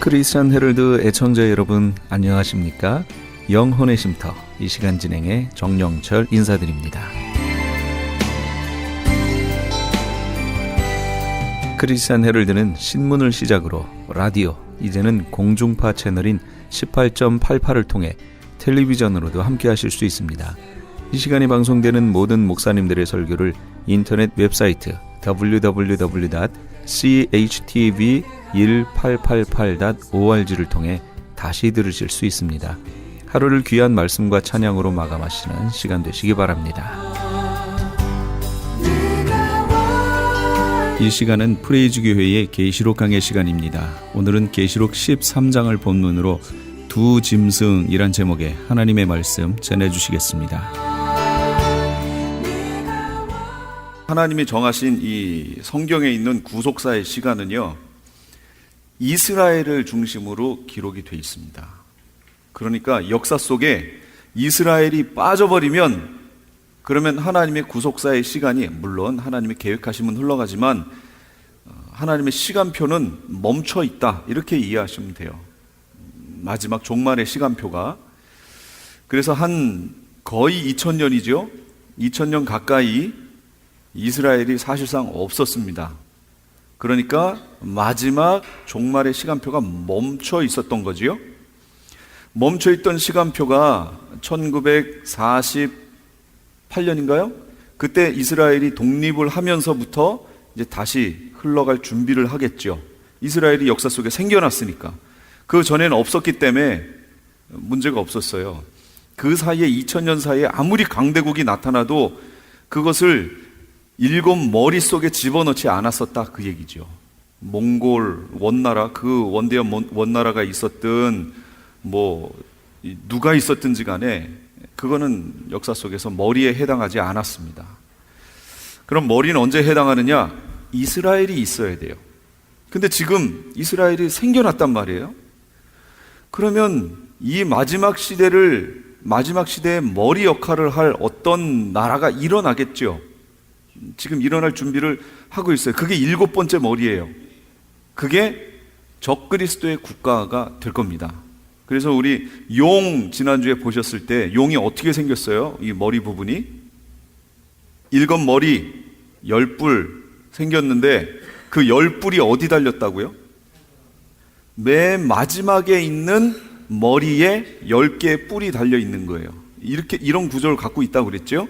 크리스천 헤럴드 애청자 여러분 안녕하십니까? 영혼의 쉼터 이 시간 진행의 정영철 인사드립니다. 크리스천 헤럴드는 신문을 시작으로 라디오, 이제는 공중파 채널인 18.88을 통해 텔레비전으로도 함께 하실 수 있습니다. 이 시간에 방송되는 모든 목사님들의 설교를 인터넷 웹사이트 www.chtv1888.org를 통해 다시 들으실 수 있습니다. 하루를 귀한 말씀과 찬양으로 마감하시는 시간 되시기 바랍니다. 이 시간은 프레이즈 교회의 계시록 강의 시간입니다. 오늘은 계시록 13장을 본문으로 두 짐승이란 제목의 하나님의 말씀 전해주시겠습니다. 하나님이 정하신 이 성경에 있는 구속사의 시간은요, 이스라엘을 중심으로 기록이 되어 있습니다. 그러니까 역사 속에 이스라엘이 빠져버리면 그러면 하나님의 구속사의 시간이, 물론 하나님의 계획하심은 흘러가지만 하나님의 시간표는 멈춰 있다, 이렇게 이해하시면 돼요. 마지막 종말의 시간표가. 그래서 한 거의 2000년이죠. 2000년 가까이 이스라엘이 사실상 없었습니다. 그러니까 마지막 종말의 시간표가 멈춰 있었던 거지요. 멈춰 있던 시간표가 1948년인가요? 그때 이스라엘이 독립을 하면서부터 이제 다시 흘러갈 준비를 하겠죠. 이스라엘이 역사 속에 생겨났으니까. 그 전에는 없었기 때문에 문제가 없었어요. 그 사이에 2000년 사이에 아무리 강대국이 나타나도 그것을 일곱 머리 속에 집어넣지 않았었다, 그 얘기죠. 몽골 원나라, 그 원대한 원나라가 있었든 누가 있었든지 간에 그거는 역사 속에서 머리에 해당하지 않았습니다. 그럼 머리는 언제 해당하느냐? 이스라엘이 있어야 돼요. 근데 지금 이스라엘이 생겨났단 말이에요. 그러면 이 마지막 시대의 머리 역할을 할 어떤 나라가 일어나겠죠. 지금 일어날 준비를 하고 있어요. 그게 7번째 머리예요. 그게 적그리스도의 국가가 될 겁니다. 그래서 우리 용 지난주에 보셨을 때 용이 어떻게 생겼어요? 이 머리 부분이 7머리 10뿔 생겼는데 그 10뿔이 어디 달렸다고요? 맨 마지막에 있는 머리에 10개의 뿔이 달려 있는 거예요. 이런 구조를 갖고 있다고 그랬죠?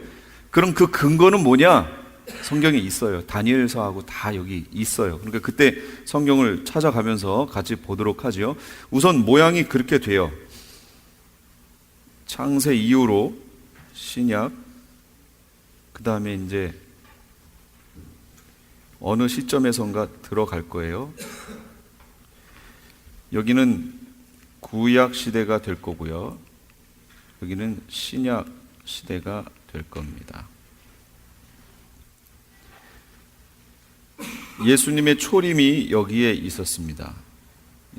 그럼 그 근거는 뭐냐? 성경에 있어요. 다니엘서하고 다 여기 있어요. 그러니까 그때 성경을 찾아가면서 같이 보도록 하죠. 우선 모양이 그렇게 돼요. 창세 이후로 신약, 그 다음에 이제 어느 시점에선가 들어갈 거예요. 여기는 구약 시대가 될 거고요. 여기는 신약 시대가 될 겁니다. 예수님의 초림이 여기에 있었습니다.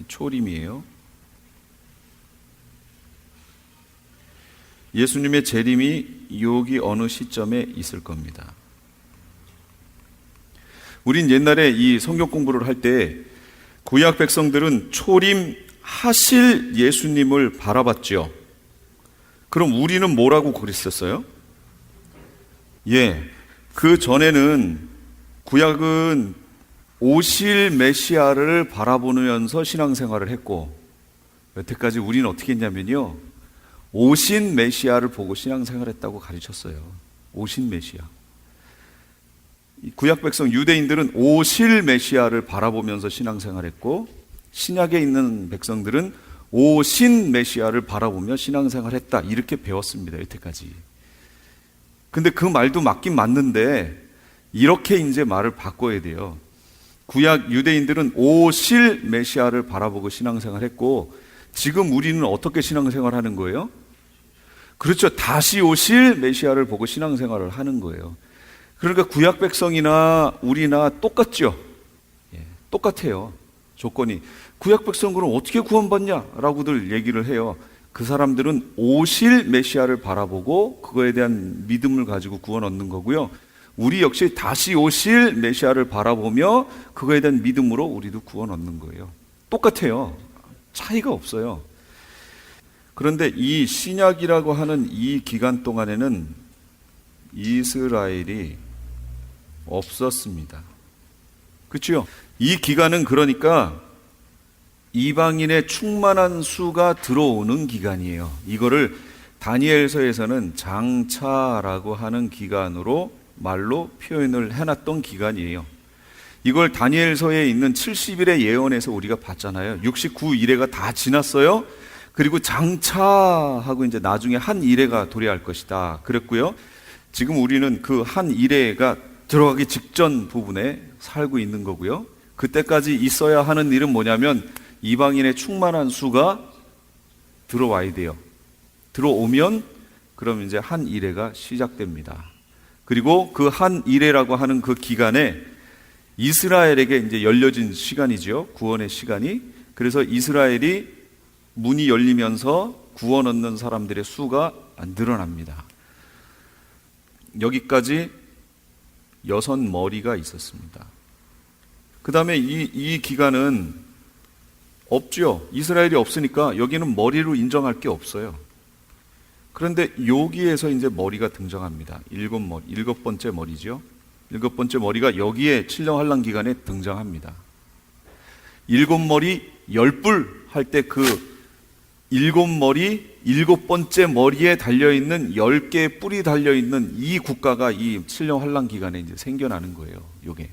초림이에요. 예수님의 재림이 여기 어느 시점에 있을 겁니다. 우린 옛날에 이 성경 공부를 할 때 구약 백성들은 초림하실 예수님을 바라봤죠. 그럼 우리는 뭐라고 그랬었어요? 그 전에는 구약은 오실 메시아를 바라보면서 신앙생활을 했고, 여태까지 우리는 어떻게 했냐면요, 오신 메시아를 보고 신앙생활했다고 가르쳤어요. 오신 메시아. 구약 백성 유대인들은 오실 메시아를 바라보면서 신앙생활했고, 신약에 있는 백성들은 오신 메시아를 바라보며 신앙생활했다, 이렇게 배웠습니다. 여태까지. 근데 그 말도 맞긴 맞는데 이렇게 이제 말을 바꿔야 돼요. 구약 유대인들은 오실 메시아를 바라보고 신앙생활했고, 지금 우리는 어떻게 신앙생활하는 거예요? 그렇죠. 다시 오실 메시아를 보고 신앙생활을 하는 거예요. 그러니까 구약 백성이나 우리나 똑같죠. 똑같아요. 조건이. 구약 백성들은 어떻게 구원받냐라고들 얘기를 해요. 그 사람들은 오실 메시아를 바라보고 그거에 대한 믿음을 가지고 구원 얻는 거고요. 우리 역시 다시 오실 메시아를 바라보며 그거에 대한 믿음으로 우리도 구원 얻는 거예요. 똑같아요. 차이가 없어요. 그런데 이 신약이라고 하는 이 기간 동안에는 이스라엘이 없었습니다. 그렇죠? 이 기간은 그러니까 이방인의 충만한 수가 들어오는 기간이에요. 이거를 다니엘서에서는 장차라고 하는 기간으로 말로 표현을 해놨던 기간이에요. 이걸 다니엘서에 있는 70일의 예언에서 우리가 봤잖아요. 69일회가 다 지났어요. 그리고 장차하고 이제 나중에 한 일회가 도래할 것이다 그랬고요. 지금 우리는 그 한 일회가 들어가기 직전 부분에 살고 있는 거고요. 그때까지 있어야 하는 일은 뭐냐면 이방인의 충만한 수가 들어와야 돼요. 들어오면 그럼 이제 한 일회가 시작됩니다. 그리고 그 한 일회라고 하는 그 기간에 이스라엘에게 이제 열려진 시간이죠. 구원의 시간이. 그래서 이스라엘이 문이 열리면서 구원 얻는 사람들의 수가 늘어납니다. 여기까지 6머리가 있었습니다. 그 다음에 이 기간은 없죠. 이스라엘이 없으니까 여기는 머리로 인정할 게 없어요. 그런데 여기에서 이제 머리가 등장합니다. 7머리, 7번째 머리죠. 7번째 머리가 여기에 칠령한란 기간에 등장합니다. 7머리 10뿔 할 때 그 7머리 7번째 머리에 달려있는 10개의 뿔이 달려있는 이 국가가 이 칠령한란 기간에 이제 생겨나는 거예요. 요게.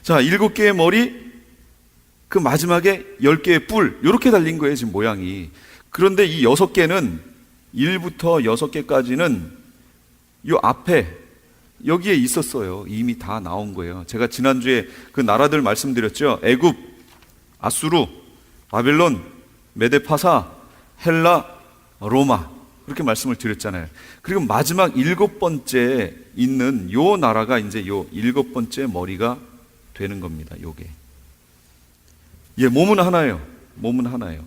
자, 7개의 머리, 그 마지막에 10개의 뿔, 요렇게 달린 거예요, 지금 모양이. 그런데 이 6개는 1부터 6개까지는 요 앞에 여기에 있었어요. 이미 다 나온 거예요. 제가 지난주에 그 나라들 말씀드렸죠. 애굽, 아수르, 바벨론, 메데파사, 헬라, 로마, 그렇게 말씀을 드렸잖아요. 그리고 마지막 7번째 있는 요 나라가 이제 요 7번째 머리가 되는 겁니다. 요게. 예, 몸은 하나예요. 몸은 하나예요.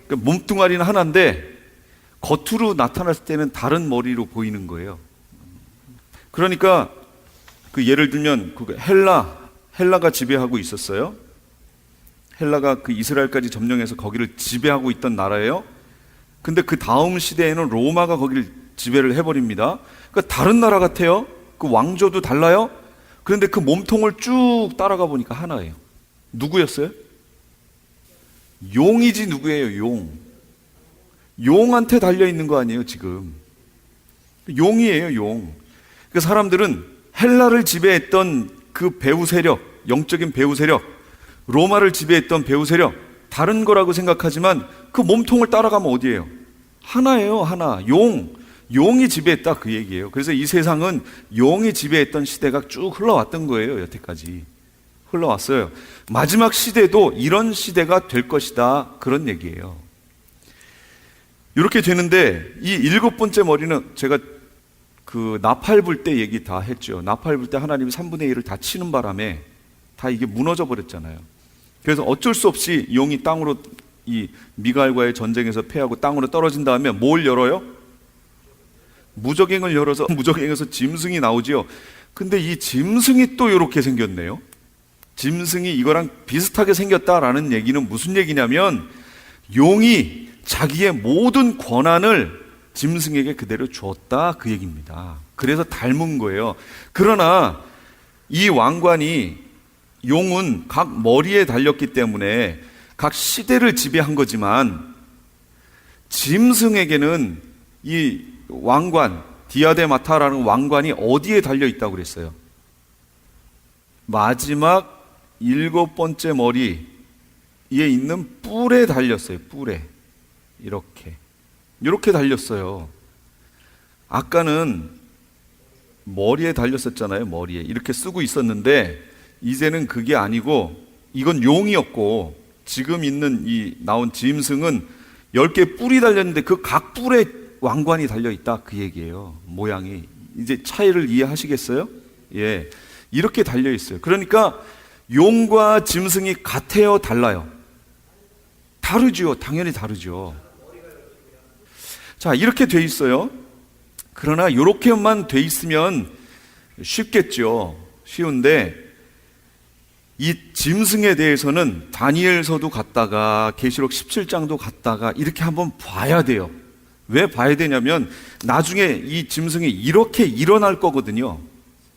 그러니까 몸뚱아리는 하나인데 겉으로 나타났을 때는 다른 머리로 보이는 거예요. 그러니까 그 예를 들면 그 헬라가 지배하고 있었어요. 헬라가 그 이스라엘까지 점령해서 거기를 지배하고 있던 나라예요. 근데 그 다음 시대에는 로마가 거기를 지배를 해버립니다. 그러니까 다른 나라 같아요. 그 왕조도 달라요. 그런데 그 몸통을 쭉 따라가 보니까 하나예요. 누구였어요? 용이지 누구예요? 용. 용한테 달려있는 거 아니에요 지금. 용이에요 용. 그 사람들은 헬라를 지배했던 그 배후 세력, 영적인 배후 세력, 로마를 지배했던 배후 세력, 다른 거라고 생각하지만 그 몸통을 따라가면 어디예요? 하나예요, 하나. 용이 지배했다 그 얘기예요. 그래서 이 세상은 용이 지배했던 시대가 쭉 흘러왔던 거예요. 여태까지 흘러왔어요. 마지막 시대도 이런 시대가 될 것이다 그런 얘기예요. 이렇게 되는데 이 7번째 머리는 제가 그 나팔 불 때 얘기 다 했죠. 나팔 불 때 하나님이 3분의 1을 다 치는 바람에 다 이게 무너져 버렸잖아요. 그래서 어쩔 수 없이 용이 땅으로 이 미갈과의 전쟁에서 패하고 땅으로 떨어진 다음에 뭘 열어요? 무적행을 열어서 무적행에서 짐승이 나오지요. 근데 이 짐승이 또 이렇게 생겼네요. 짐승이 이거랑 비슷하게 생겼다라는 얘기는 무슨 얘기냐면 용이 자기의 모든 권한을 짐승에게 그대로 주었다 그 얘기입니다. 그래서 닮은 거예요. 그러나 이 왕관이 용은 각 머리에 달렸기 때문에 각 시대를 지배한 거지만 짐승에게는 이 왕관, 디아데마타라는 왕관이 어디에 달려있다고 그랬어요? 마지막 7번째 머리에 있는 뿔에 달렸어요. 뿔에. 이렇게 달렸어요. 아까는 머리에 달렸었잖아요. 머리에. 이렇게 쓰고 있었는데 이제는 그게 아니고 이건 용이었고 지금 있는 이 나온 짐승은 10개 뿔이 달렸는데 그 각 뿔에 왕관이 달려있다 그 얘기예요. 모양이. 이제 차이를 이해하시겠어요? 예, 이렇게 달려있어요. 그러니까 용과 짐승이 같아요? 달라요? 다르죠. 당연히 다르죠. 자, 이렇게 돼 있어요. 그러나 이렇게만 돼 있으면 쉽겠죠. 쉬운데 이 짐승에 대해서는 다니엘서도 갔다가 계시록 17장도 갔다가 이렇게 한번 봐야 돼요. 왜 봐야 되냐면 나중에 이 짐승이 이렇게 일어날 거거든요.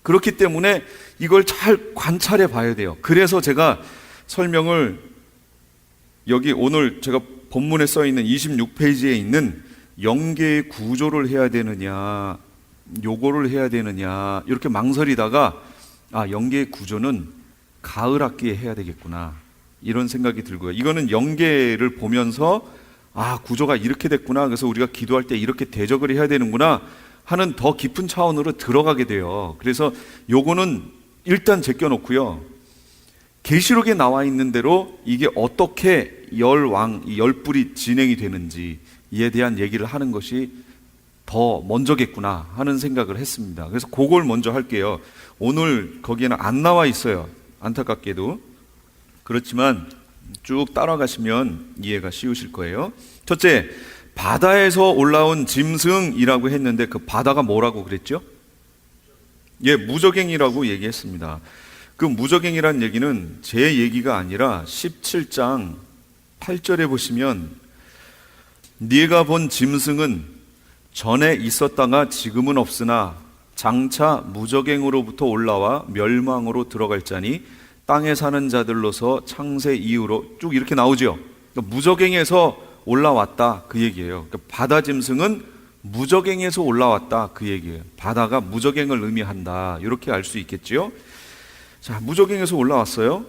그렇기 때문에 이걸 잘 관찰해 봐야 돼요. 그래서 제가 설명을 여기 오늘 제가 본문에 써 있는 26페이지에 있는 영계의 구조를 해야 되느냐, 요거를 해야 되느냐 이렇게 망설이다가 영계의 구조는 가을 학기에 해야 되겠구나 이런 생각이 들고요. 이거는 영계를 보면서 구조가 이렇게 됐구나, 그래서 우리가 기도할 때 이렇게 대적을 해야 되는구나 하는 더 깊은 차원으로 들어가게 돼요. 그래서 요거는 일단 제껴놓고요, 계시록에 나와 있는 대로 이게 어떻게 열뿔이 진행이 되는지 이에 대한 얘기를 하는 것이 더 먼저겠구나 하는 생각을 했습니다. 그래서 그걸 먼저 할게요. 오늘 거기에는 안 나와 있어요, 안타깝게도. 그렇지만 쭉 따라가시면 이해가 쉬우실 거예요. 첫째, 바다에서 올라온 짐승이라고 했는데 그 바다가 뭐라고 그랬죠? 무저갱이라고 얘기했습니다. 그 무저갱이란 얘기는 제 얘기가 아니라 17장 8절에 보시면 네가 본 짐승은 전에 있었다가 지금은 없으나 장차 무저갱으로부터 올라와 멸망으로 들어갈 자니 땅에 사는 자들로서 창세 이후로 쭉 이렇게 나오죠. 그러니까 무저갱에서 올라왔다 그 얘기예요. 그러니까 바다 짐승은 무저갱에서 올라왔다 그 얘기예요. 바다가 무저갱을 의미한다 이렇게 알 수 있겠지요. 자, 무저갱에서 올라왔어요.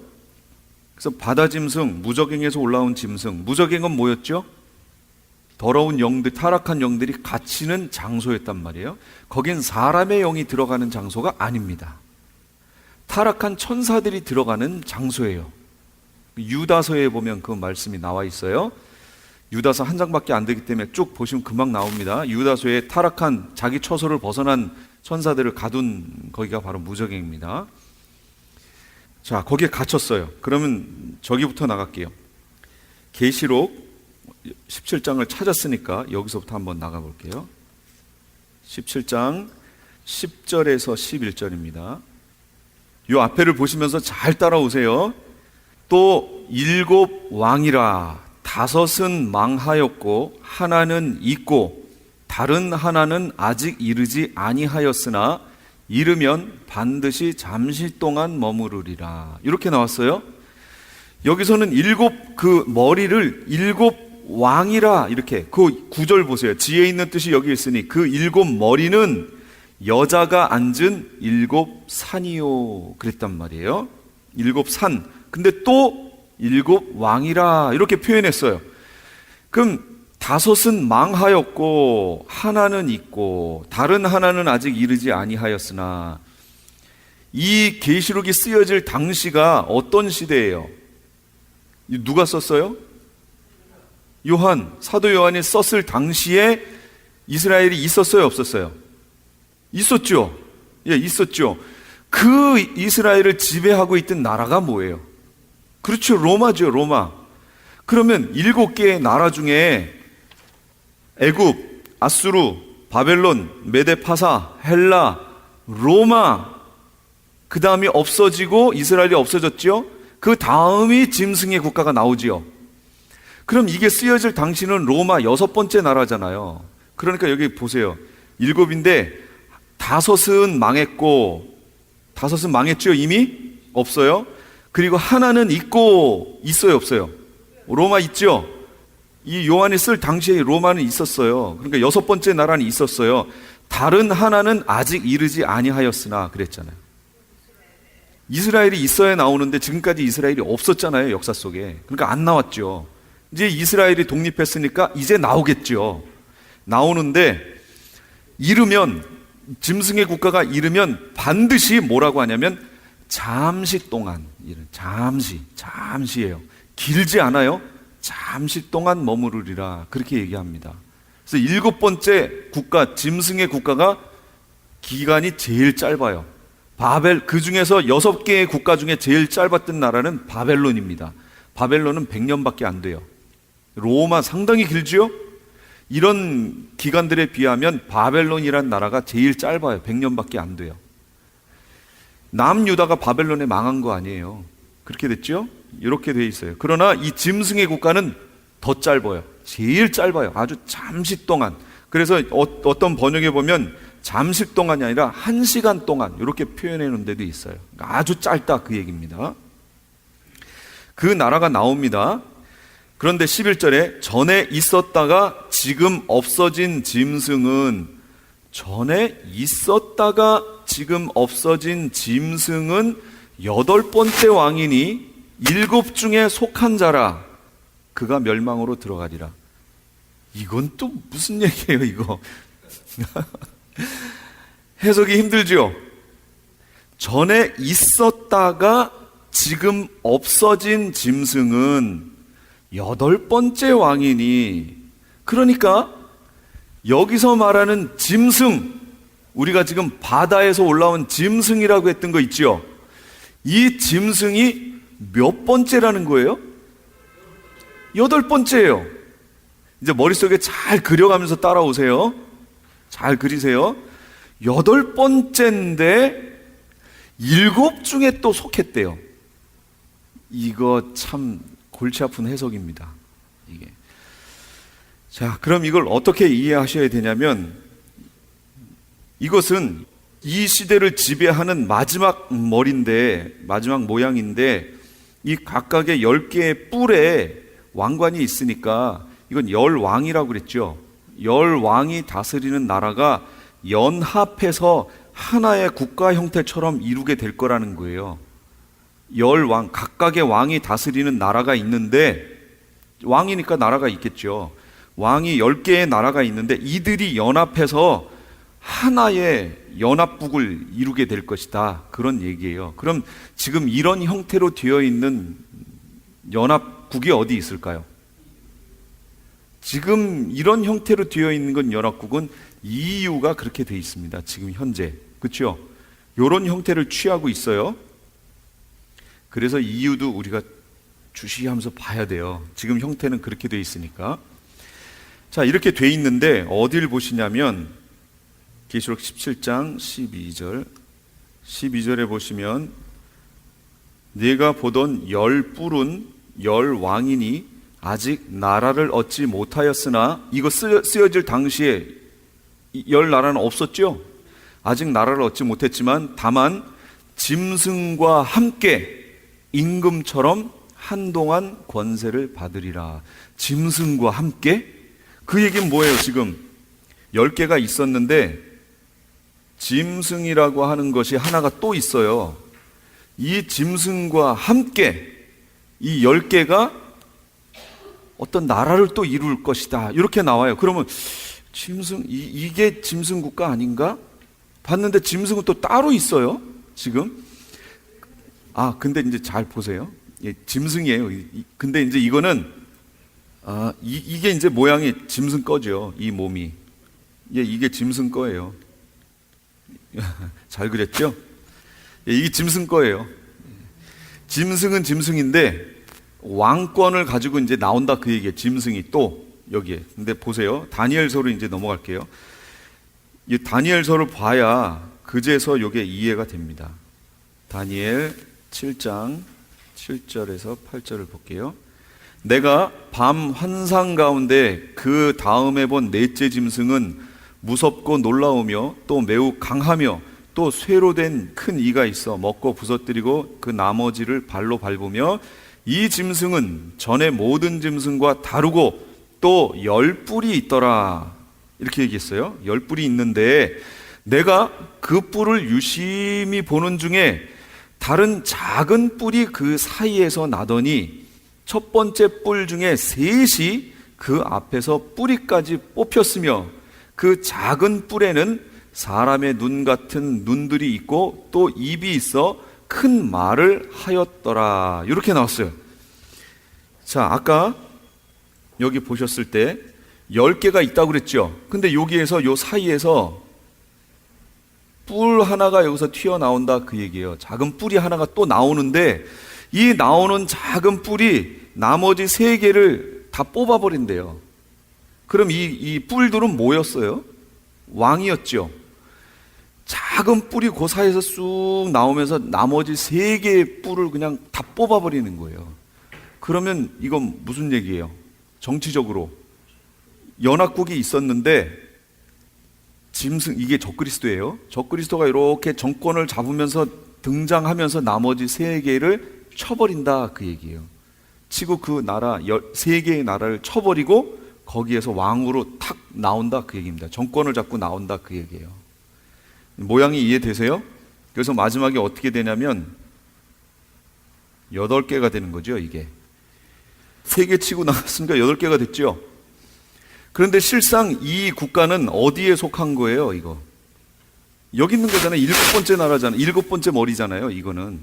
그래서 바다 짐승, 무저갱에서 올라온 짐승. 무저갱은 뭐였죠? 더러운 영들, 타락한 영들이 갇히는 장소였단 말이에요. 거긴 사람의 영이 들어가는 장소가 아닙니다. 타락한 천사들이 들어가는 장소예요. 유다서에 보면 그 말씀이 나와 있어요. 유다서 한 장밖에 안 되기 때문에 쭉 보시면 금방 나옵니다. 유다서에 타락한 자기 처소를 벗어난 천사들을 가둔 거기가 바로 무저갱입니다. 자, 거기에 갇혔어요. 그러면 저기부터 나갈게요. 계시록 17장을 찾았으니까 여기서부터 한번 나가볼게요. 17장 10절에서 11절입니다. 이 앞에를 보시면서 잘 따라오세요. 또 7 왕이라 5은 망하였고 하나는 있고 다른 하나는 아직 이르지 아니하였으나 이르면 반드시 잠시 동안 머무르리라. 이렇게 나왔어요. 여기서는 7 그 머리를 7 왕이라 이렇게, 그 구절 보세요. 지혜 있는 뜻이 여기 있으니 그 7 머리는 여자가 앉은 7 산이요 그랬단 말이에요. 7 산. 근데 또 7 왕이라 이렇게 표현했어요. 그럼 5은 망하였고 하나는 있고 다른 하나는 아직 이르지 아니하였으나, 이 계시록이 쓰여질 당시가 어떤 시대예요? 누가 썼어요? 요한, 사도 요한이 썼을 당시에 이스라엘이 있었어요, 없었어요? 있었죠. 있었죠. 그 이스라엘을 지배하고 있던 나라가 뭐예요? 그렇죠, 로마죠, 로마. 그러면 7개의 나라 중에 애굽, 아수르, 바벨론, 메데파사, 헬라, 로마, 그 다음이 없어지고 이스라엘이 없어졌죠. 그 다음이 짐승의 국가가 나오지요. 그럼 이게 쓰여질 당시는 로마 6번째 나라잖아요. 그러니까 여기 보세요. 7인데 5은 망했고, 5은 망했죠, 이미? 없어요. 그리고 하나는 있고, 있어요, 없어요? 로마 있죠? 이 요한이 쓸 당시에 로마는 있었어요. 그러니까 6번째 나라는 있었어요. 다른 하나는 아직 이르지 아니하였으나 그랬잖아요. 이스라엘이 있어야 나오는데 지금까지 이스라엘이 없었잖아요, 역사 속에. 그러니까 안 나왔죠. 이제 이스라엘이 독립했으니까 이제 나오겠죠. 나오는데 이르면, 짐승의 국가가 이르면 반드시 뭐라고 하냐면 잠시 동안, 잠시예요. 길지 않아요. 잠시 동안 머무르리라 그렇게 얘기합니다. 그래서 7번째 국가, 짐승의 국가가 기간이 제일 짧아요. 그 중에서 6개의 국가 중에 제일 짧았던 나라는 바벨론입니다. 바벨론은 100년밖에 안 돼요. 로마 상당히 길지요? 이런 기간들에 비하면 바벨론이란 나라가 제일 짧아요. 100년밖에 안 돼요. 남유다가 바벨론에 망한 거 아니에요. 그렇게 됐죠? 이렇게 돼 있어요. 그러나 이 짐승의 국가는 더 짧아요. 제일 짧아요. 아주 잠시 동안. 그래서 어떤 번역에 보면 잠시 동안이 아니라 1시간 동안 이렇게 표현해 놓은 데도 있어요. 그러니까 아주 짧다 그 얘기입니다. 그 나라가 나옵니다. 그런데 11절에 전에 있었다가 지금 없어진 짐승은, 전에 있었다가 지금 없어진 짐승은 8번째 왕이니 7 중에 속한 자라. 그가 멸망으로 들어가리라. 이건 또 무슨 얘기예요 이거? 해석이 힘들죠? 전에 있었다가 지금 없어진 짐승은 8번째 왕이니, 그러니까 여기서 말하는 짐승, 우리가 지금 바다에서 올라온 짐승이라고 했던 거 있죠? 이 짐승이 몇 번째라는 거예요? 8번째예요. 이제 머릿속에 잘 그려가면서 따라오세요. 잘 그리세요. 8번째인데 7 중에 또 속했대요. 이거 참 골치 아픈 해석입니다. 이게. 자, 그럼 이걸 어떻게 이해하셔야 되냐면, 이것은 이 시대를 지배하는 마지막 머리인데, 마지막 모양인데, 이 각각의 10개의 뿔에 왕관이 있으니까 이건 10왕이라고 그랬죠. 10왕이 다스리는 나라가 연합해서 하나의 국가 형태처럼 이루게 될 거라는 거예요. 10왕, 각각의 왕이 다스리는 나라가 있는데, 왕이니까 나라가 있겠죠. 왕이 10개의 나라가 있는데 이들이 연합해서 하나의 연합국을 이루게 될 것이다, 그런 얘기예요. 그럼 지금 이런 형태로 되어 있는 연합국이 어디 있을까요? 지금 이런 형태로 되어 있는 건 연합국은 EU가 그렇게 되어 있습니다. 지금 현재. 그렇죠? 이런 형태를 취하고 있어요. 그래서 EU도 우리가 주시하면서 봐야 돼요. 지금 형태는 그렇게 되어 있으니까. 자, 이렇게 돼 있는데 어딜 보시냐면 계시록 17장 12절. 12절에 보시면 네가 보던 10뿔은 10왕이니 아직 나라를 얻지 못하였으나, 이거 쓰여질 당시에 10나라는 없었죠? 아직 나라를 얻지 못했지만 다만 짐승과 함께 임금처럼 한동안 권세를 받으리라. 짐승과 함께? 그 얘기는 뭐예요? 지금 10개가 있었는데 짐승이라고 하는 것이 하나가 또 있어요. 이 짐승과 함께 이 10개가 어떤 나라를 또 이룰 것이다, 이렇게 나와요. 그러면 짐승, 이게 짐승 국가 아닌가? 봤는데 짐승은 또 따로 있어요 지금. 근데 이제 잘 보세요. 예, 짐승이에요. 근데 이제 이거는 이게 이제 모양이 짐승 거죠. 이 몸이. 예, 이게 짐승 거예요. 잘 그렸죠? 예, 이게 짐승 거예요. 짐승은 짐승인데 왕권을 가지고 이제 나온다, 그 얘기예요. 짐승이 또 여기에. 근데 보세요. 다니엘서로 이제 넘어갈게요. 이 다니엘서를 봐야 그제서 이게 이해가 됩니다. 다니엘 7장 7절에서 8절을 볼게요. 내가 밤 환상 가운데 그 다음에 본 넷째 짐승은 무섭고 놀라우며 또 매우 강하며 또 쇠로 된 큰 이가 있어 먹고 부서뜨리고 그 나머지를 발로 밟으며, 이 짐승은 전의 모든 짐승과 다르고 또 10뿔이 있더라, 이렇게 얘기했어요. 10뿔이 있는데 내가 그 뿔을 유심히 보는 중에 다른 작은 뿔이 그 사이에서 나더니 첫 번째 뿔 중에 셋이 그 앞에서 뿌리까지 뽑혔으며 그 작은 뿔에는 사람의 눈 같은 눈들이 있고 또 입이 있어 큰 말을 하였더라, 이렇게 나왔어요. 자, 아까 여기 보셨을 때 10개가 있다고 그랬죠. 근데 여기에서 요 사이에서 뿔 하나가 여기서 튀어나온다, 그 얘기예요. 작은 뿔이 하나가 또 나오는데 이 나오는 작은 뿔이 나머지 3개를 다 뽑아버린대요. 그럼 이 뿔들은 뭐였어요? 왕이었죠. 작은 뿔이 그 사이에서 쑥 나오면서 나머지 3개의 뿔을 그냥 다 뽑아버리는 거예요. 그러면 이건 무슨 얘기예요? 정치적으로 연합국이 있었는데 이게 적그리스도예요. 적그리스도가 이렇게 정권을 잡으면서 등장하면서 나머지 3개를 쳐버린다, 그 얘기예요. 치고 그 나라 3개의 나라를 쳐버리고 거기에서 왕으로 탁 나온다, 그 얘기입니다. 정권을 잡고 나온다, 그 얘기예요. 모양이 이해되세요? 그래서 마지막에 어떻게 되냐면 8개가 되는 거죠. 이게 3개 치고 나갔으니까 8개가 됐죠. 그런데 실상 이 국가는 어디에 속한 거예요? 이거 여기 있는 거잖아요. 7번째 나라잖아요. 7번째 머리잖아요. 이거는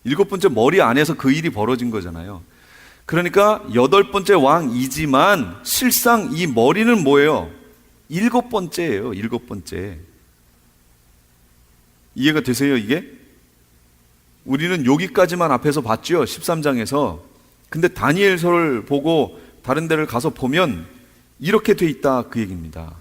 7번째 머리 안에서 그 일이 벌어진 거잖아요. 그러니까 8번째 왕이지만 실상 이 머리는 뭐예요? 7번째예요. 7번째. 이해가 되세요, 이게? 우리는 여기까지만 앞에서 봤죠, 13장에서. 근데 다니엘서를 보고 다른 데를 가서 보면 이렇게 돼 있다, 그 얘기입니다.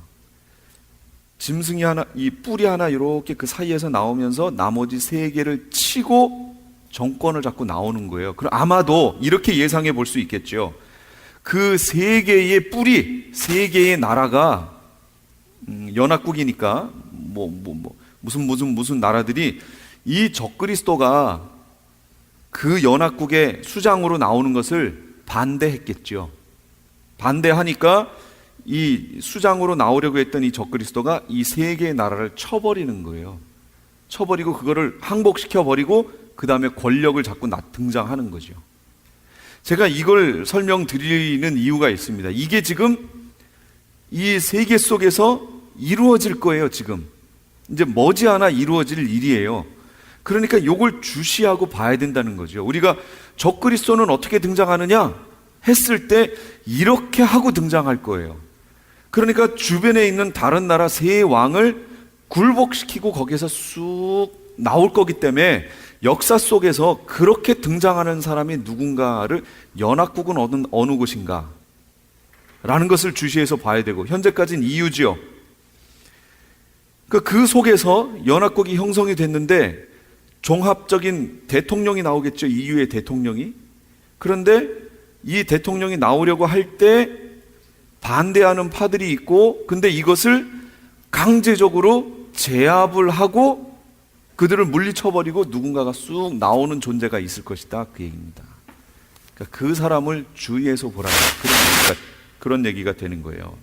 짐승이 하나, 이 뿔이 하나 이렇게 그 사이에서 나오면서 나머지 3개를 치고 정권을 잡고 나오는 거예요. 그럼 아마도 이렇게 예상해 볼 수 있겠죠. 그 3개의 뿔이, 3개의 나라가 연합국이니까 무슨 나라들이 이 적그리스도가 그 연합국의 수장으로 나오는 것을 반대했겠죠. 반대하니까 이 수장으로 나오려고 했던 이 적그리스도가 이 3개의 나라를 쳐버리는 거예요. 쳐버리고 그거를 항복시켜버리고 그 다음에 권력을 잡고 등장하는 거죠. 제가 이걸 설명드리는 이유가 있습니다. 이게 지금 이 세계 속에서 이루어질 거예요. 지금 이제 머지않아 이루어질 일이에요. 그러니까 이걸 주시하고 봐야 된다는 거죠. 우리가 적그리스도는 어떻게 등장하느냐 했을 때 이렇게 하고 등장할 거예요. 그러니까 주변에 있는 다른 나라 3왕을 굴복시키고 거기에서 쑥 나올 거기 때문에 역사 속에서 그렇게 등장하는 사람이 누군가를 연합국은 어느 곳인가 라는 것을 주시해서 봐야 되고, 현재까지는 EU지요. 그 속에서 연합국이 형성이 됐는데 종합적인 대통령이 나오겠죠. EU의 대통령이. 그런데 이 대통령이 나오려고 할 때 반대하는 파들이 있고, 근데 이것을 강제적으로 제압을 하고 그들을 물리쳐버리고 누군가가 쑥 나오는 존재가 있을 것이다, 그 얘기입니다. 그러니까 그 사람을 주의해서 보라는 그런 얘기가 되는 거예요.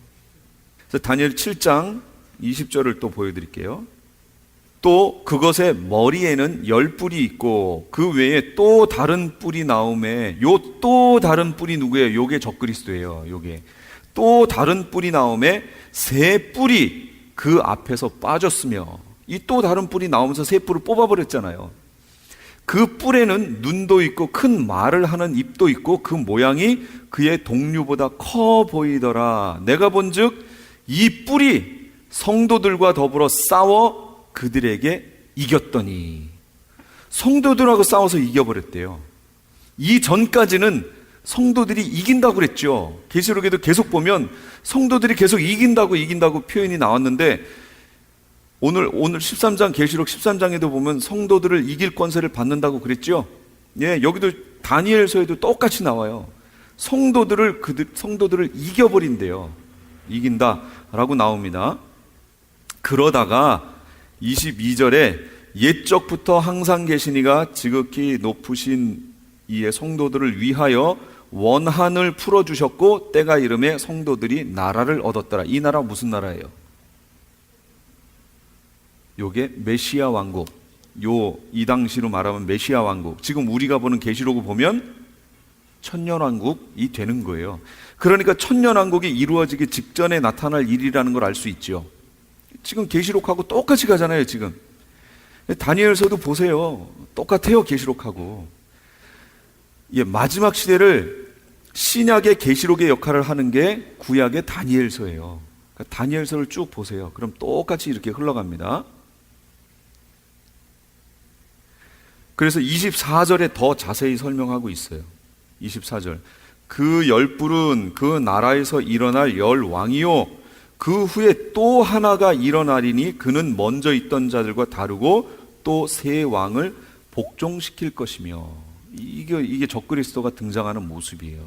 그래서 다니엘 7장 20절을 또 보여드릴게요. 또 그것의 머리에는 10뿔이 있고 그 외에 또 다른 뿔이 나오매, 요 또 다른 뿔이 누구예요? 요게 적그리스도예요. 요게 또 다른 뿔이 나오매 3뿔이 그 앞에서 빠졌으며, 이 또 다른 뿔이 나오면서 3뿔을 뽑아버렸잖아요. 그 뿔에는 눈도 있고 큰 말을 하는 입도 있고 그 모양이 그의 동류보다 커 보이더라. 내가 본즉 이 뿔이 성도들과 더불어 싸워 그들에게 이겼더니. 성도들하고 싸워서 이겨버렸대요. 이 전까지는 성도들이 이긴다고 그랬죠. 계시록에도 계속 보면 성도들이 계속 이긴다고 표현이 나왔는데, 오늘 13장 계시록 13장에도 보면 성도들을 이길 권세를 받는다고 그랬죠. 예, 여기도 다니엘서에도 똑같이 나와요. 성도들을 이겨버린대요. 이긴다라고 나옵니다. 그러다가 22절에 옛적부터 항상 계시니가 지극히 높으신 이의 성도들을 위하여 원한을 풀어주셨고 때가 이름에 성도들이 나라를 얻었더라. 이 나라 무슨 나라예요? 요게 메시아 왕국. 이 당시로 말하면 메시아 왕국. 지금 우리가 보는 계시록을 보면 천년왕국이 되는 거예요. 그러니까 천년왕국이 이루어지기 직전에 나타날 일이라는 걸 알 수 있죠. 지금 계시록하고 똑같이 가잖아요. 지금 다니엘서도 보세요. 똑같아요. 계시록하고. 예, 마지막 시대를 신약의 계시록의 역할을 하는 게 구약의 다니엘서예요. 그러니까 다니엘서를 쭉 보세요. 그럼 똑같이 이렇게 흘러갑니다. 그래서 24절에 더 자세히 설명하고 있어요. 24절. 그 10뿔은 그 나라에서 일어날 10왕이요 그 후에 또 하나가 일어나리니 그는 먼저 있던 자들과 다르고 또 새 왕을 복종시킬 것이며. 이게 적그리스도가 등장하는 모습이에요.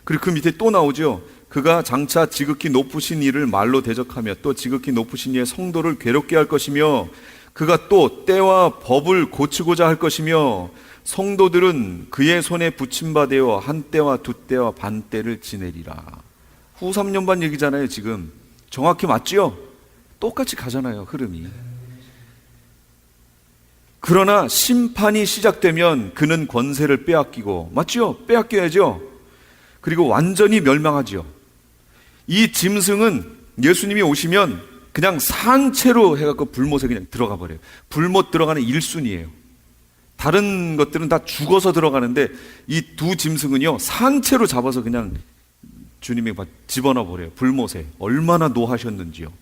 그리고 그 밑에 또 나오죠. 그가 장차 지극히 높으신 이를 말로 대적하며 또 지극히 높으신 이의 성도를 괴롭게 할 것이며 그가 또 때와 법을 고치고자 할 것이며 성도들은 그의 손에 붙임받아 한 때와 두 때와 반 때를 지내리라. 후 3년반 얘기잖아요. 지금 정확히 맞지요? 똑같이 가잖아요, 흐름이. 그러나 심판이 시작되면 그는 권세를 빼앗기고, 맞지요? 빼앗겨야죠. 그리고 완전히 멸망하지요. 이 짐승은 예수님이 오시면 그냥 산채로 해갖고 불못에 그냥 들어가 버려요. 불못 들어가는 1순위예요. 다른 것들은 다 죽어서 들어가는데 이 두 짐승은요, 산채로 잡아서 그냥 주님이 집어넣어 버려요. 불못에. 얼마나 노하셨는지요.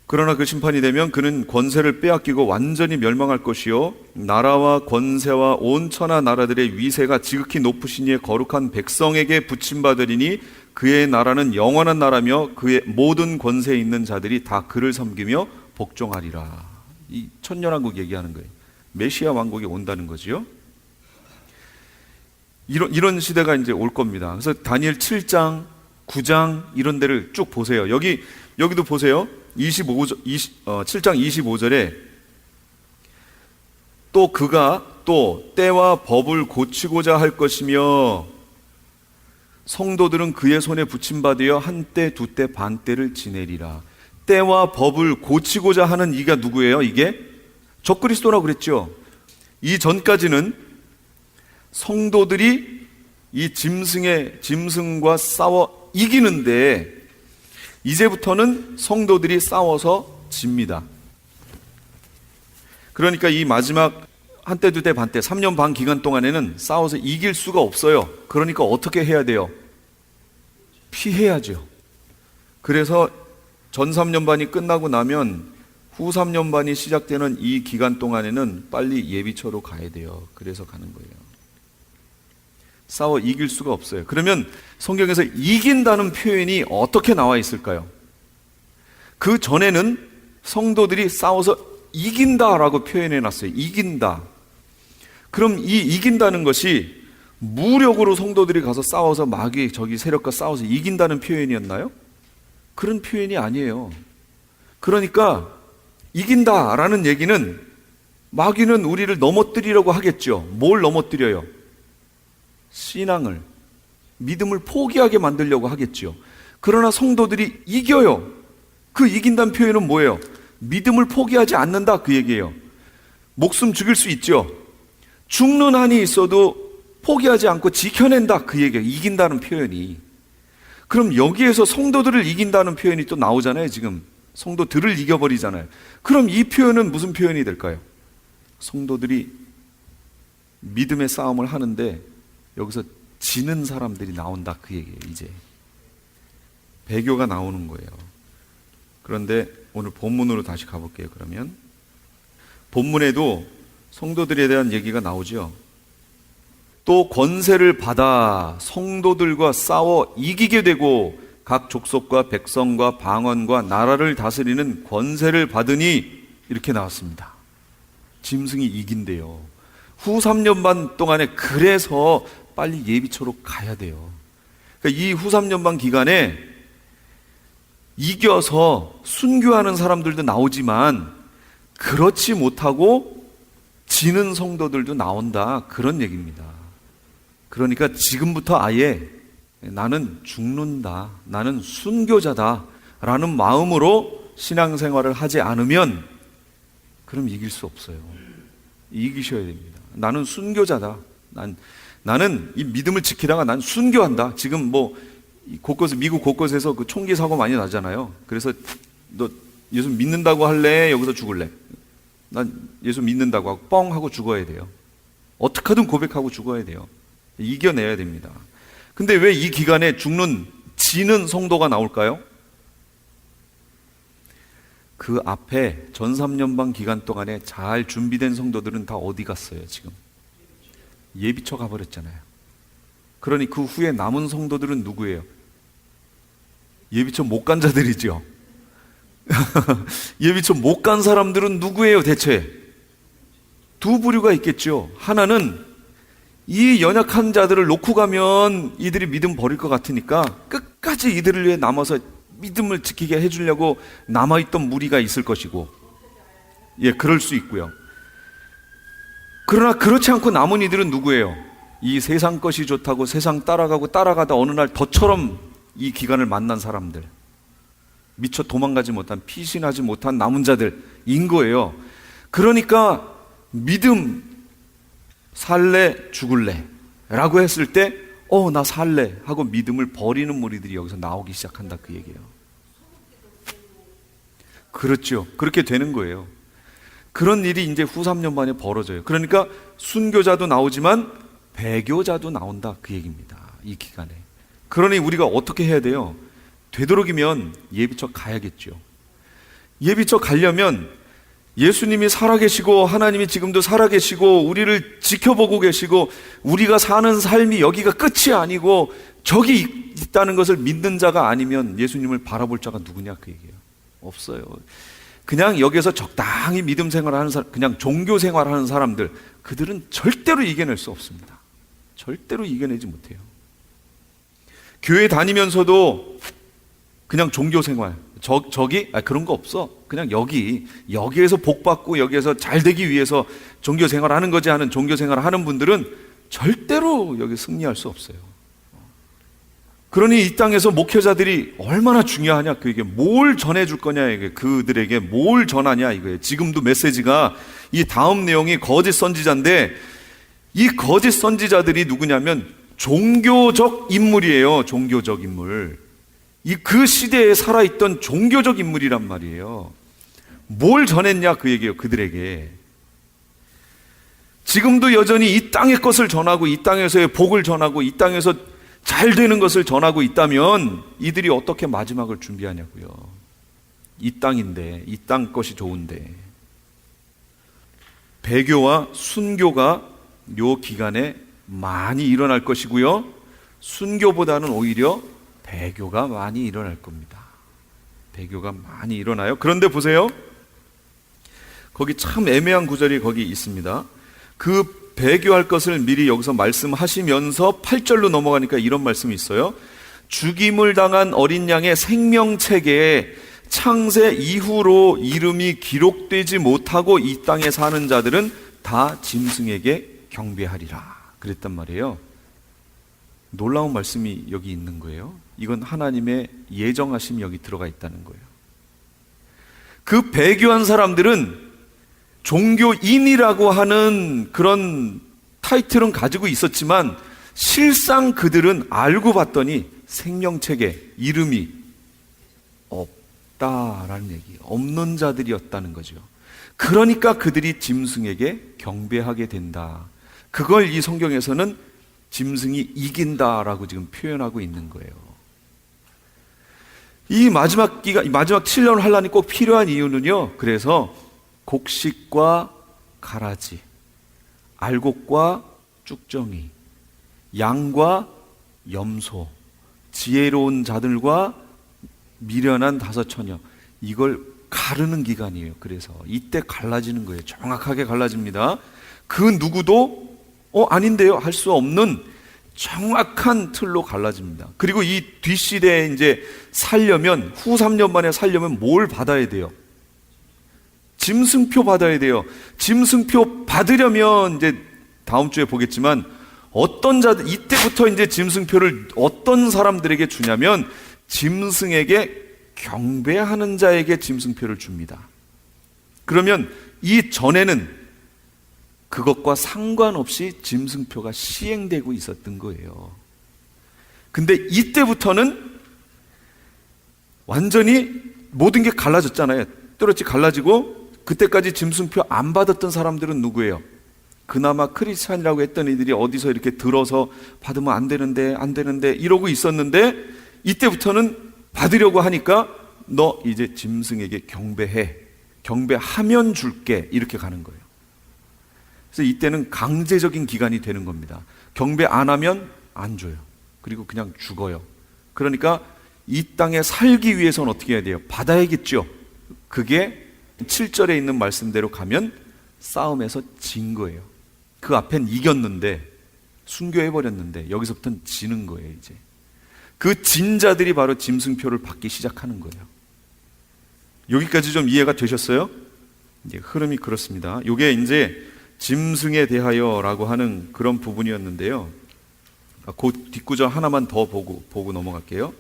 그러나 그 심판이 되면 그는 권세를 빼앗기고 완전히 멸망할 것이요 나라와 권세와 온 천하 나라들의 위세가 지극히 높으신 이의 거룩한 백성에게 붙임받으리니 그의 나라는 영원한 나라며 그의 모든 권세에 있는 자들이 다 그를 섬기며 복종하리라. 이 천년왕국 얘기하는 거예요. 메시아 왕국이 온다는 거지요. 이런 시대가 이제 올 겁니다. 그래서 다니엘 7장, 9장 이런 데를 쭉 보세요. 여기도 보세요. 7장 25절에 또 그가 또 때와 법을 고치고자 할 것이며 성도들은 그의 손에 붙임받으어 한 때, 두 때, 반 때를 지내리라. 때와 법을 고치고자 하는 이가 누구예요? 이게 적그리스도라고 그랬죠. 이 전까지는 성도들이 이 짐승과 싸워 이기는데 이제부터는 성도들이 싸워서 집니다. 그러니까 이 마지막 한때, 두때, 반때 3년 반 기간 동안에는 싸워서 이길 수가 없어요. 그러니까 어떻게 해야 돼요? 피해야죠. 그래서 전 3년 반이 끝나고 나면 후 3년 반이 시작되는 이 기간 동안에는 빨리 예비처로 가야 돼요. 그래서 가는 거예요. 싸워 이길 수가 없어요. 그러면 성경에서 이긴다는 표현이 어떻게 나와 있을까요? 그 전에는 성도들이 싸워서 이긴다라고 표현해 놨어요. 이긴다. 그럼 이 이긴다는 것이 무력으로 성도들이 가서 싸워서 마귀 저기 세력과 싸워서 이긴다는 표현이었나요? 그런 표현이 아니에요. 그러니까 이긴다라는 얘기는 마귀는 우리를 넘어뜨리려고 하겠죠. 뭘 넘어뜨려요? 신앙을, 믿음을 포기하게 만들려고 하겠죠. 그러나 성도들이 이겨요. 그 이긴다는 표현은 뭐예요? 믿음을 포기하지 않는다 그 얘기예요. 목숨 죽일 수 있죠. 죽는 한이 있어도 포기하지 않고 지켜낸다 그 얘기예요. 이긴다는 표현이. 그럼 여기에서 성도들을 이긴다는 표현이 또 나오잖아요. 지금 성도들을 이겨버리잖아요. 그럼 이 표현은 무슨 표현이 될까요? 성도들이 믿음의 싸움을 하는데 여기서 지는 사람들이 나온다 그 얘기예요. 이제 배교가 나오는 거예요. 그런데 오늘 본문으로 다시 가볼게요. 그러면 본문에도 성도들에 대한 얘기가 나오죠. 또 권세를 받아 성도들과 싸워 이기게 되고 각 족속과 백성과 방언과 나라를 다스리는 권세를 받으니 이렇게 나왔습니다. 짐승이 이긴대요. 후 3년 반 동안에 그래서 빨리 예비처로 가야 돼요. 그러니까 이 후 3년 반 기간에 이겨서 순교하는 사람들도 나오지만 그렇지 못하고 지는 성도들도 나온다 그런 얘기입니다. 그러니까 지금부터 아예 나는 죽는다, 나는 순교자다 라는 마음으로 신앙생활을 하지 않으면 그럼 이길 수 없어요. 이기셔야 됩니다. 나는 순교자다. 나는 이 믿음을 지키다가 난 순교한다. 지금 뭐 곳곳에 미국 곳곳에서 그 총기 사고 많이 나잖아요. 그래서 너 예수 믿는다고 할래? 여기서 죽을래? 난 예수 믿는다고 하고 뻥 하고 죽어야 돼요. 어떻게 하든 고백하고 죽어야 돼요. 이겨내야 됩니다. 근데 왜 이 기간에 지는 성도가 나올까요? 그 앞에 전 3년반 기간 동안에 잘 준비된 성도들은 다 어디 갔어요, 지금? 예비처 가버렸잖아요. 그러니 그 후에 남은 성도들은 누구예요? 예비처 못 간 자들이죠. 예비처 못 간 사람들은 누구예요 대체? 두 부류가 있겠죠. 하나는 이 연약한 자들을 놓고 가면 이들이 믿음 버릴 것 같으니까 끝까지 이들을 위해 남아서 믿음을 지키게 해주려고 남아있던 무리가 있을 것이고, 그럴 수 있고요. 그러나 그렇지 않고 남은 이들은 누구예요? 이 세상 것이 좋다고 세상 따라가고 따라가다 어느 날 덫처럼 이 기간을 만난 사람들, 미처 도망가지 못한, 피신하지 못한 남은 자들인 거예요. 그러니까 믿음, 살래 죽을래 라고 했을 때 나 살래 하고 믿음을 버리는 무리들이 여기서 나오기 시작한다, 그 얘기예요. 그렇죠. 그렇게 되는 거예요. 그런 일이 이제 후 3년 만에 벌어져요. 그러니까 순교자도 나오지만 배교자도 나온다, 그 얘기입니다, 이 기간에. 그러니 우리가 어떻게 해야 돼요? 되도록이면 예비처 가야겠죠. 예비처 가려면 예수님이 살아계시고 하나님이 지금도 살아계시고 우리를 지켜보고 계시고 우리가 사는 삶이 여기가 끝이 아니고 저기 있다는 것을 믿는 자가 아니면 예수님을 바라볼 자가 누구냐, 그 얘기예요. 없어요. 그냥 여기에서 적당히 믿음 생활하는 사람, 그냥 종교 생활하는 사람들, 그들은 절대로 이겨낼 수 없습니다. 절대로 이겨내지 못해요. 교회 다니면서도 그냥 종교 생활, 그런 거 없어. 그냥 여기에서 복 받고 여기에서 잘 되기 위해서 종교 생활하는 거지 하는 종교 생활을 하는 분들은 절대로 여기 승리할 수 없어요. 그러니 이 땅에서 목회자들이 얼마나 중요하냐, 그에게 뭘 전해줄 거냐, 이게 그들에게 뭘 전하냐 이거예요. 지금도 메시지가 이 다음 내용이 거짓 선지자인데, 이 거짓 선지자들이 누구냐면 종교적 인물이에요. 종교적 인물. 그 시대에 살아있던 종교적 인물이란 말이에요. 뭘 전했냐, 그 얘기예요, 그들에게. 지금도 여전히 이 땅의 것을 전하고 이 땅에서의 복을 전하고 이 땅에서 잘 되는 것을 전하고 있다면 이들이 어떻게 마지막을 준비하냐고요. 이 땅인데, 이 땅 것이 좋은데. 배교와 순교가 요 기간에 많이 일어날 것이고요, 순교보다는 오히려 배교가 많이 일어날 겁니다. 배교가 많이 일어나요. 그런데 보세요, 거기 참 애매한 구절이 거기 있습니다. 그 배교할 것을 미리 여기서 말씀하시면서 8절로 넘어가니까 이런 말씀이 있어요. 죽임을 당한 어린 양의 생명책에 창세 이후로 이름이 기록되지 못하고 이 땅에 사는 자들은 다 짐승에게 경배하리라 그랬단 말이에요. 놀라운 말씀이 여기 있는 거예요. 이건 하나님의 예정하심이 여기 들어가 있다는 거예요. 그 배교한 사람들은 종교인이라고 하는 그런 타이틀은 가지고 있었지만 실상 그들은 알고 봤더니 생명책에 이름이 없다라는 얘기예요. 없는 자들이었다는 거죠. 그러니까 그들이 짐승에게 경배하게 된다. 그걸 이 성경에서는 짐승이 이긴다라고 지금 표현하고 있는 거예요. 이 마지막 7년 환란이 꼭 필요한 이유는요, 그래서 곡식과 가라지, 알곡과 쭉정이, 양과 염소, 지혜로운 자들과 미련한 다섯 처녀, 이걸 가르는 기간이에요. 그래서 이때 갈라지는 거예요. 정확하게 갈라집니다. 그 누구도 아닌데요 할 수 없는 정확한 틀로 갈라집니다. 그리고 이 뒷시대에 이제 살려면, 후 3년 만에 살려면 뭘 받아야 돼요? 짐승표 받아야 돼요. 짐승표 받으려면 이제 다음 주에 보겠지만 어떤 자들, 이때부터 이제 짐승표를 어떤 사람들에게 주냐면 짐승에게 경배하는 자에게 짐승표를 줍니다. 그러면 이 전에는 그것과 상관없이 짐승표가 시행되고 있었던 거예요. 근데 이때부터는 완전히 모든 게 갈라졌잖아요. 뚜렷이 갈라지고, 그때까지 짐승표 안 받았던 사람들은 누구예요? 그나마 크리스찬이라고 했던 이들이 어디서 이렇게 들어서 받으면 안 되는데 이러고 있었는데, 이때부터는 받으려고 하니까 너 이제 짐승에게 경배해, 경배하면 줄게, 이렇게 가는 거예요. 그래서 이때는 강제적인 기간이 되는 겁니다. 경배 안 하면 안 줘요. 그리고 그냥 죽어요. 그러니까 이 땅에 살기 위해서는 어떻게 해야 돼요? 받아야겠죠. 그게 7절에 있는 말씀대로 가면 싸움에서 진 거예요. 그 앞엔 이겼는데, 순교해버렸는데 여기서부터는 지는 거예요. 이제 그 진 자들이 바로 짐승표를 받기 시작하는 거예요. 여기까지 좀 이해가 되셨어요? 이제 흐름이 그렇습니다. 이게 이제 짐승에 대하여라고 하는 그런 부분이었는데요. 그 뒷구절 하나만 더 보고 넘어갈게요.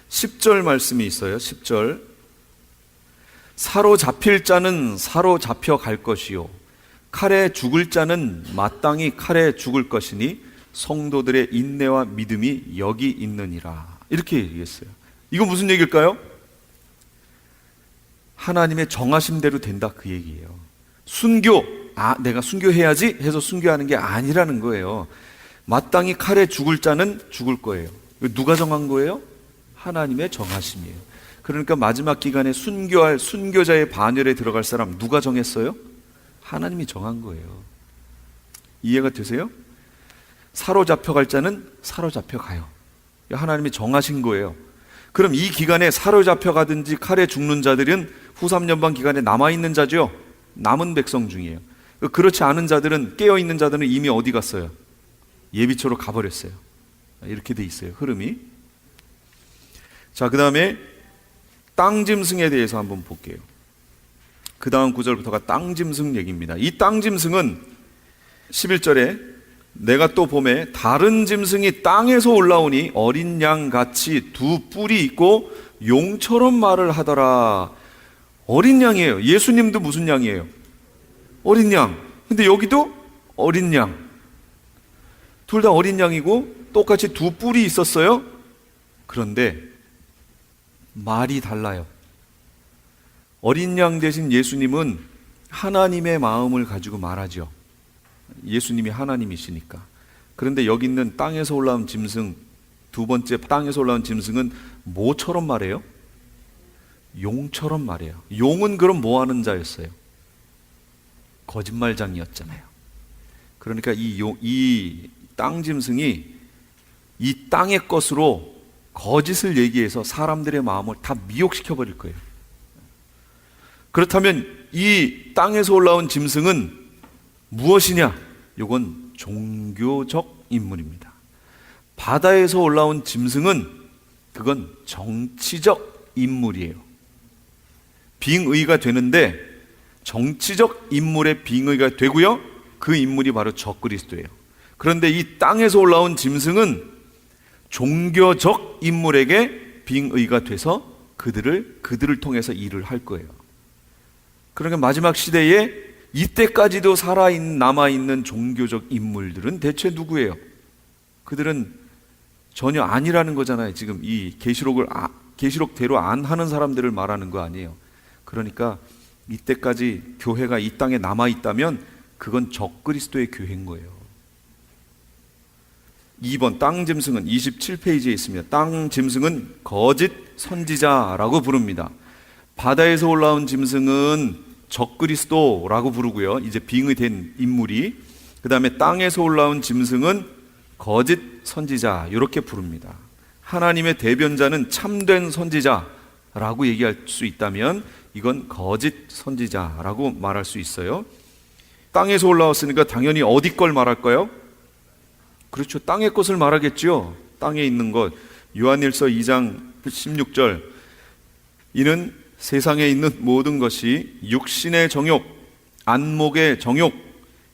10절 말씀이 있어요. 10절. 사로잡힐 자는 사로잡혀 갈 것이요 칼에 죽을 자는 마땅히 칼에 죽을 것이니 성도들의 인내와 믿음이 여기 있느니라. 이렇게 얘기했어요. 이거 무슨 얘기일까요? 하나님의 정하심대로 된다, 그 얘기예요. 순교, 내가 순교해야지 해서 순교하는 게 아니라는 거예요. 마땅히 칼에 죽을 자는 죽을 거예요. 누가 정한 거예요? 하나님의 정하심이에요. 그러니까 마지막 기간에 순교할 순교자의 반열에 들어갈 사람 누가 정했어요? 하나님이 정한 거예요. 이해가 되세요? 사로잡혀 갈 자는 사로잡혀 가요. 하나님이 정하신 거예요. 그럼 이 기간에 사로잡혀 가든지 칼에 죽는 자들은 후 3년반 기간에 남아있는 자죠. 남은 백성 중이에요. 그렇지 않은 자들은, 깨어있는 자들은 이미 어디 갔어요? 예비초로 가버렸어요. 이렇게 돼 있어요, 흐름이. 자, 그 다음에 땅짐승에 대해서 한번 볼게요. 그 다음 구절부터가 땅짐승 얘기입니다. 이 땅짐승은 11절에 내가 또 봄에 다른 짐승이 땅에서 올라오니 어린 양같이 두 뿔이 있고 용처럼 말을 하더라. 어린 양이에요. 예수님도 무슨 양이에요? 어린 양. 근데 여기도 어린 양. 둘 다 어린 양이고 똑같이 두 뿔이 있었어요. 그런데 말이 달라요. 어린 양 대신 예수님은 하나님의 마음을 가지고 말하죠. 예수님이 하나님이시니까. 그런데 여기 있는 땅에서 올라온 짐승, 두 번째 땅에서 올라온 짐승은 뭐처럼 말해요? 용처럼 말해요. 용은 그럼 뭐 하는 자였어요? 거짓말장이었잖아요. 그러니까 이 땅 짐승이 이 땅의 것으로 거짓을 얘기해서 사람들의 마음을 다 미혹시켜 버릴 거예요. 그렇다면 이 땅에서 올라온 짐승은 무엇이냐? 이건 종교적 인물입니다. 바다에서 올라온 짐승은 그건 정치적 인물이에요. 빙의가 되는데 정치적 인물의 빙의가 되고요, 그 인물이 바로 적그리스도예요. 그런데 이 땅에서 올라온 짐승은 종교적 인물에게 빙의가 돼서 그들을 통해서 일을 할 거예요. 그러니까 마지막 시대에 이때까지도 남아있는 종교적 인물들은 대체 누구예요? 그들은 전혀 아니라는 거잖아요. 지금 이 계시록대로 안 하는 사람들을 말하는 거 아니에요. 그러니까 이때까지 교회가 이 땅에 남아있다면 그건 적그리스도의 교회인 거예요. 2번 땅짐승은 27페이지에 있습니다. 땅짐승은 거짓 선지자라고 부릅니다. 바다에서 올라온 짐승은 적그리스도라고 부르고요. 이제 빙의된 인물이. 그 다음에 땅에서 올라온 짐승은 거짓 선지자, 이렇게 부릅니다. 하나님의 대변자는 참된 선지자라고 얘기할 수 있다면 이건 거짓 선지자라고 말할 수 있어요. 땅에서 올라왔으니까 당연히 어디 걸 말할까요? 그렇죠. 땅의 것을 말하겠죠. 땅에 있는 것. 요한일서 2장 16절. 이는 세상에 있는 모든 것이 육신의 정욕, 안목의 정욕,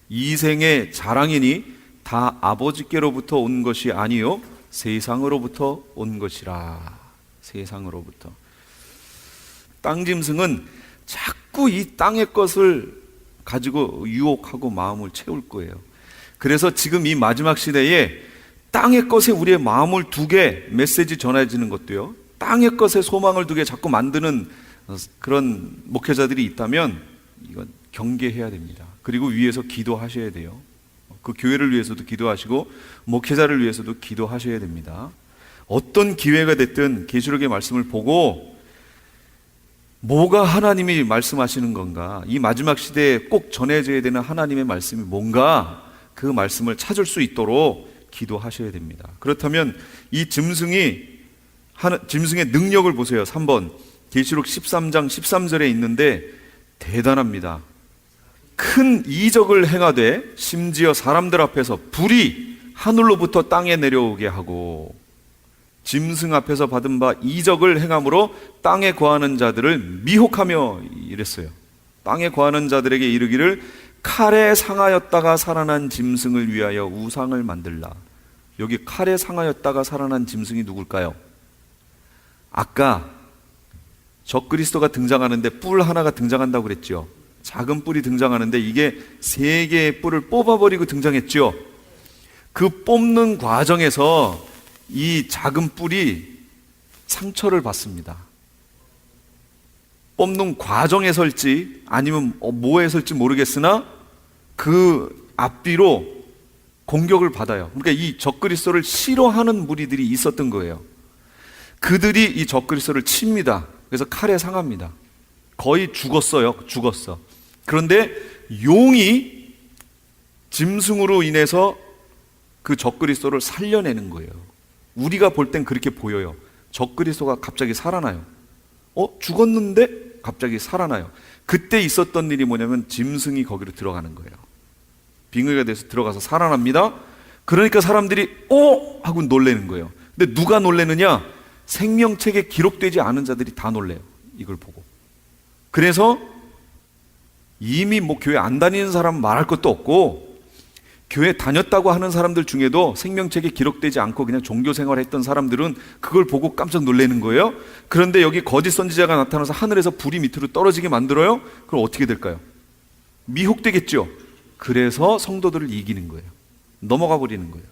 이생의 자랑이니 다 아버지께로부터 온 것이 아니요 세상으로부터 온 것이라. 세상으로부터. 땅짐승은 자꾸 이 땅의 것을 가지고 유혹하고 마음을 채울 거예요. 그래서 지금 이 마지막 시대에 땅의 것에 우리의 마음을 두게 메시지 전해지는 것도요, 땅의 것에 소망을 두게 자꾸 만드는 그런 목회자들이 있다면 이건 경계해야 됩니다. 그리고 위에서 기도하셔야 돼요. 그 교회를 위해서도 기도하시고 목회자를 위해서도 기도하셔야 됩니다. 어떤 기회가 됐든 계시록의 말씀을 보고 뭐가 하나님이 말씀하시는 건가, 이 마지막 시대에 꼭 전해져야 되는 하나님의 말씀이 뭔가, 그 말씀을 찾을 수 있도록 기도하셔야 됩니다. 그렇다면 이 짐승이 짐승의 능력을 보세요. 3번 계시록 13장 13절에 있는데 대단합니다. 큰 이적을 행하되 심지어 사람들 앞에서 불이 하늘로부터 땅에 내려오게 하고, 짐승 앞에서 받은 바 이적을 행함으로 땅에 거하는 자들을 미혹하며 이랬어요. 땅에 거하는 자들에게 이르기를 칼에 상하였다가 살아난 짐승을 위하여 우상을 만들라. 여기 칼에 상하였다가 살아난 짐승이 누굴까요? 아까 적그리스도가 등장하는데 뿔 하나가 등장한다고 그랬죠. 작은 뿔이 등장하는데 이게 3개의 뿔을 뽑아버리고 등장했죠. 그 뽑는 과정에서 이 작은 뿔이 상처를 받습니다. 뽑는 과정에서일지 아니면 뭐에서일지 모르겠으나 그 앞뒤로 공격을 받아요. 그러니까 이 적그리스도를 싫어하는 무리들이 있었던 거예요. 그들이 이 적그리스도를 칩니다. 그래서 칼에 상합니다. 거의 죽었어요. 죽었어. 그런데 용이 짐승으로 인해서 그 적그리스도를 살려내는 거예요. 우리가 볼 땐 그렇게 보여요. 적그리스도가 갑자기 살아나요. 죽었는데 갑자기 살아나요. 그때 있었던 일이 뭐냐면 짐승이 거기로 들어가는 거예요. 빙의가 돼서 들어가서 살아납니다. 그러니까 사람들이 하고 놀라는 거예요. 근데 누가 놀라느냐? 생명책에 기록되지 않은 자들이 다 놀래요. 이걸 보고. 그래서 이미 교회 안 다니는 사람 말할 것도 없고, 교회 다녔다고 하는 사람들 중에도 생명책에 기록되지 않고 그냥 종교 생활했던 사람들은 그걸 보고 깜짝 놀라는 거예요. 그런데 여기 거짓 선지자가 나타나서 하늘에서 불이 밑으로 떨어지게 만들어요. 그럼 어떻게 될까요? 미혹되겠죠. 그래서 성도들을 이기는 거예요. 넘어가 버리는 거예요.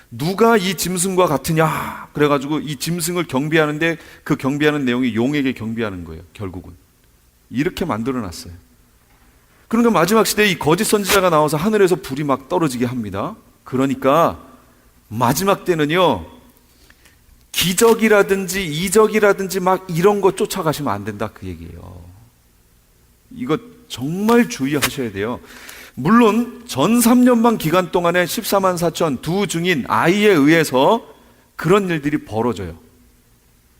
누가 이 짐승과 같으냐? 그래가지고 이 짐승을 경배하는데 그 경배하는 내용이 용에게 경배하는 거예요. 결국은 이렇게 만들어놨어요. 그러니까 마지막 시대에 이 거짓 선지자가 나와서 하늘에서 불이 막 떨어지게 합니다. 그러니까 마지막 때는요, 기적이라든지 이적이라든지 막 이런 거 쫓아가시면 안 된다, 그 얘기예요. 이거 정말 주의하셔야 돼요. 물론 전 3년반 기간 동안에 14만 4천 두 증인 아이에 의해서 그런 일들이 벌어져요.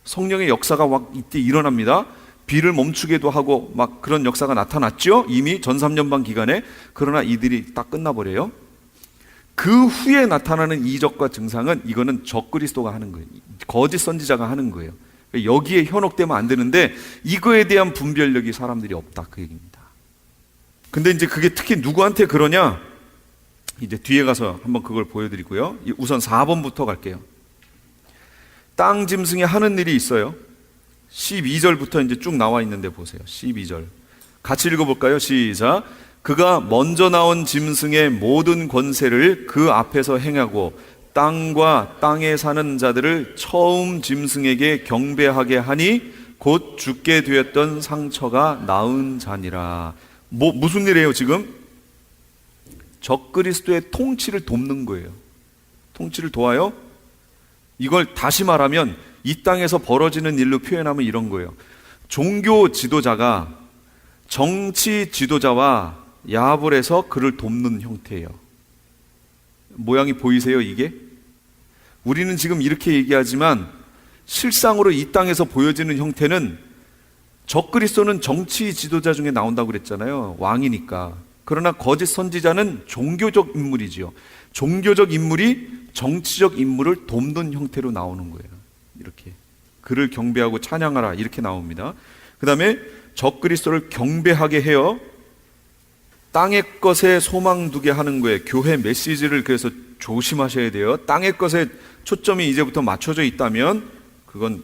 성령의 역사가 막 이때 일어납니다. 비를 멈추게도 하고 막 그런 역사가 나타났죠. 이미 전 3년반 기간에. 그러나 이들이 딱 끝나버려요. 그 후에 나타나는 이적과 증상은 이거는 적그리스도가 하는 거예요. 거짓 선지자가 하는 거예요. 여기에 현혹되면 안 되는데 이거에 대한 분별력이 사람들이 없다, 그 얘기입니다. 근데 이제 그게 특히 누구한테 그러냐? 이제 뒤에 가서 한번 그걸 보여드리고요. 우선 4번부터 갈게요. 땅 짐승이 하는 일이 있어요. 12절부터 이제 쭉 나와 있는데 보세요. 12절. 같이 읽어볼까요? 시작. 그가 먼저 나온 짐승의 모든 권세를 그 앞에서 행하고 땅과 땅에 사는 자들을 처음 짐승에게 경배하게 하니 곧 죽게 되었던 상처가 나은 자니라. 무슨 일이에요 지금? 적그리스도의 통치를 돕는 거예요. 통치를 도와요? 이걸 다시 말하면 이 땅에서 벌어지는 일로 표현하면 이런 거예요. 종교 지도자가 정치 지도자와 야합을 해서 그를 돕는 형태예요. 모양이 보이세요, 이게? 우리는 지금 이렇게 얘기하지만 실상으로 이 땅에서 보여지는 형태는, 적그리스도는 정치 지도자 중에 나온다고 그랬잖아요. 왕이니까. 그러나 거짓 선지자는 종교적 인물이지요. 종교적 인물이 정치적 인물을 돕는 형태로 나오는 거예요. 이렇게 그를 경배하고 찬양하라 이렇게 나옵니다. 그 다음에 적그리스도를 경배하게 해요. 땅의 것에 소망 두게 하는 거예요. 교회 메시지를 그래서 조심하셔야 돼요. 땅의 것에 초점이 이제부터 맞춰져 있다면 그건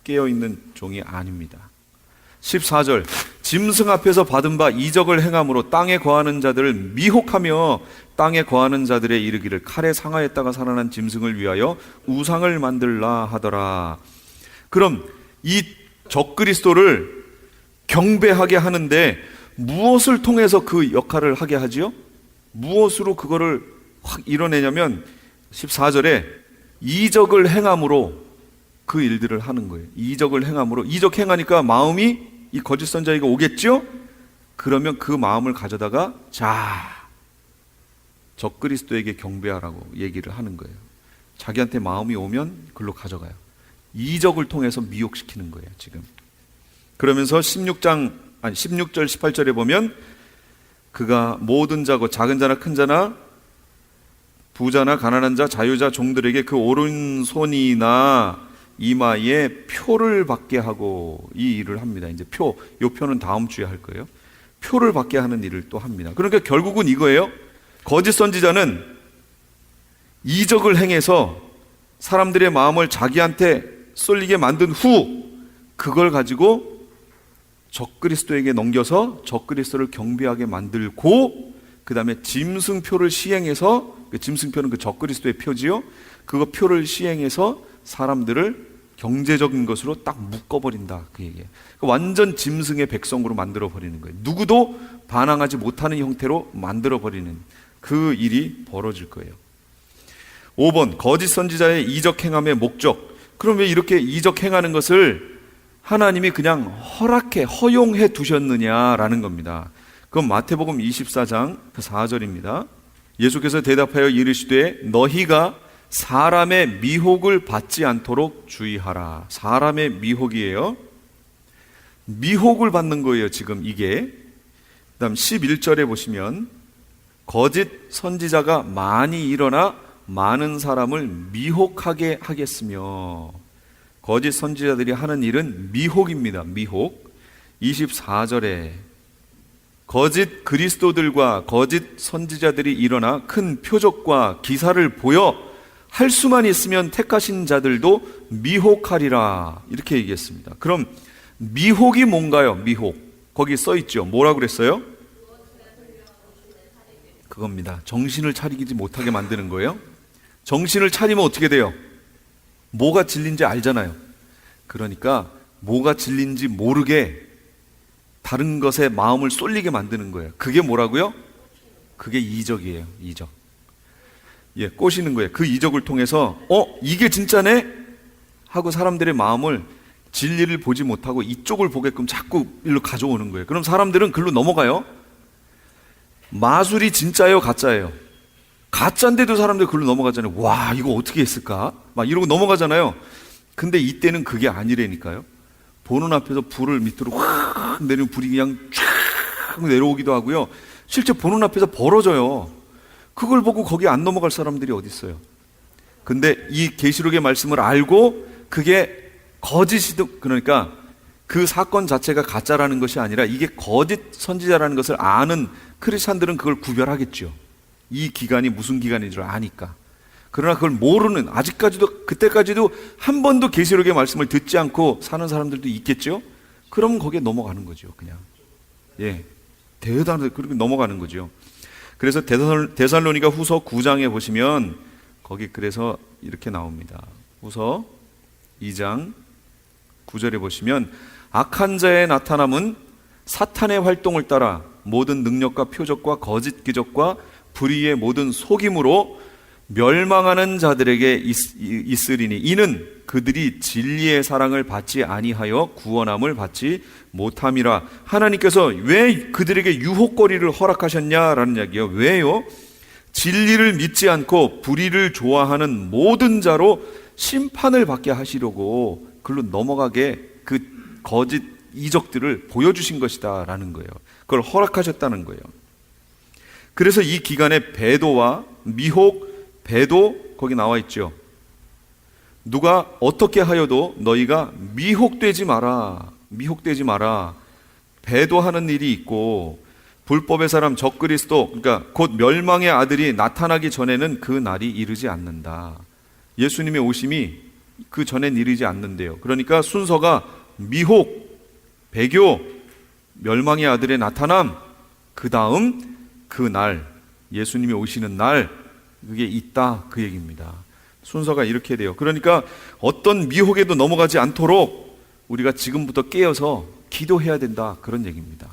깨어있는 종이 아닙니다. 14절. 짐승 앞에서 받은 바 이적을 행함으로 땅에 거하는 자들을 미혹하며 땅에 거하는 자들의 이르기를 칼에 상하였다가 살아난 짐승을 위하여 우상을 만들라 하더라. 그럼 이 적그리스도를 경배하게 하는데 무엇을 통해서 그 역할을 하게 하지요? 무엇으로 그거를 확 이뤄내냐면 14절에 이적을 행함으로 그 일들을 하는 거예요. 이적을 행함으로. 이적 행하니까 마음이 이 거짓 선지자에게 오겠죠? 그러면 그 마음을 가져다가 적그리스도에게 경배하라고 얘기를 하는 거예요. 자기한테 마음이 오면 글로 가져가요. 이적을 통해서 미혹시키는 거예요, 지금. 그러면서 16절 18절에 보면 그가 모든 자고 작은 자나 큰 자나 부자나 가난한 자 자유자 종들에게 그 오른손이나 이마에 표를 받게 하고 이 일을 합니다. 이제 요 표는 다음 주에 할 거예요. 표를 받게 하는 일을 또 합니다. 그러니까 결국은 이거예요. 거짓 선지자는 이적을 행해서 사람들의 마음을 자기한테 쏠리게 만든 후 그걸 가지고 적그리스도에게 넘겨서 적그리스도를 경배하게 만들고 그 다음에 짐승표를 시행해서, 그 짐승표는 그 적그리스도의 표지요, 그거 표를 시행해서 사람들을 경제적인 것으로 딱 묶어버린다, 그 얘기예요. 완전 짐승의 백성으로 만들어버리는 거예요. 누구도 반항하지 못하는 형태로 만들어버리는 그 일이 벌어질 거예요. 5번, 거짓 선지자의 이적 행함의 목적. 그럼 왜 이렇게 이적 행하는 것을 하나님이 그냥 허용해 두셨느냐라는 겁니다. 그건 마태복음 24장 4절입니다. 예수께서 대답하여 이르시되 너희가 사람의 미혹을 받지 않도록 주의하라. 사람의 미혹이에요. 미혹을 받는 거예요, 지금 이게. 그 다음 11절에 보시면 거짓 선지자가 많이 일어나 많은 사람을 미혹하게 하겠으며, 거짓 선지자들이 하는 일은 미혹입니다. 미혹. 24절에 거짓 그리스도들과 거짓 선지자들이 일어나 큰 표적과 기사를 보여 할 수만 있으면 택하신 자들도 미혹하리라, 이렇게 얘기했습니다. 그럼 미혹이 뭔가요? 미혹. 거기 써 있죠. 뭐라고 그랬어요? 그겁니다. 정신을 차리지 못하게 만드는 거예요. 정신을 차리면 어떻게 돼요? 뭐가 진리인지 알잖아요. 그러니까 뭐가 진리인지 모르게 다른 것에 마음을 쏠리게 만드는 거예요. 그게 뭐라고요? 그게 이적이에요. 이적. 예, 꼬시는 거예요. 그 이적을 통해서 이게 진짜네? 하고 사람들의 마음을 진리를 보지 못하고 이쪽을 보게끔 자꾸 일로 가져오는 거예요. 그럼 사람들은 글로 넘어가요. 마술이 진짜예요, 가짜예요? 가짜인데도 사람들 글로 넘어가잖아요. 와, 이거 어떻게 했을까? 막 이러고 넘어가잖아요. 근데 이때는 그게 아니라니까요. 보는 앞에서 불을 밑으로 확 내리면 불이 그냥 쫙 내려오기도 하고요. 실제 보는 앞에서 벌어져요. 그걸 보고 거기 안 넘어갈 사람들이 어디 있어요? 근데 이 계시록의 말씀을 알고 그게 거짓이든, 그러니까 그 사건 자체가 가짜라는 것이 아니라 이게 거짓 선지자라는 것을 아는 크리스찬들은 그걸 구별하겠죠. 이 기간이 무슨 기간인 줄 아니까. 그러나 그걸 모르는, 아직까지도, 그때까지도 한 번도 계시록의 말씀을 듣지 않고 사는 사람들도 있겠죠. 그러면 거기에 넘어가는 거죠, 그냥. 예, 대단하게 그렇게 넘어가는 거죠. 그래서 데살로니가 후서 9장에 보시면 거기 그래서 이렇게 나옵니다. 후서 2장 9절에 보시면 악한 자의 나타남은 사탄의 활동을 따라 모든 능력과 표적과 거짓 기적과 불의의 모든 속임으로 멸망하는 자들에게 있으리니 이는 그들이 진리의 사랑을 받지 아니하여 구원함을 받지 못함이라. 하나님께서 왜 그들에게 유혹거리를 허락하셨냐라는 이야기예요. 왜요? 진리를 믿지 않고 불의를 좋아하는 모든 자로 심판을 받게 하시려고 글로 넘어가게 그 거짓 이적들을 보여주신 것이다 라는 거예요. 그걸 허락하셨다는 거예요. 그래서 이 기간에 배도와 미혹, 배도 거기 나와 있죠. 누가 어떻게 하여도 너희가 미혹되지 마라. 미혹되지 마라. 배도하는 일이 있고 불법의 사람 적그리스도, 그러니까 곧 멸망의 아들이 나타나기 전에는 그 날이 이르지 않는다. 예수님의 오심이 그 전엔 이르지 않는데요. 그러니까 순서가 미혹, 배교, 멸망의 아들의 나타남, 그 다음 그 날, 예수님이 오시는 날, 그게 있다, 그 얘기입니다. 순서가 이렇게 돼요. 그러니까 어떤 미혹에도 넘어가지 않도록 우리가 지금부터 깨어서 기도해야 된다, 그런 얘기입니다.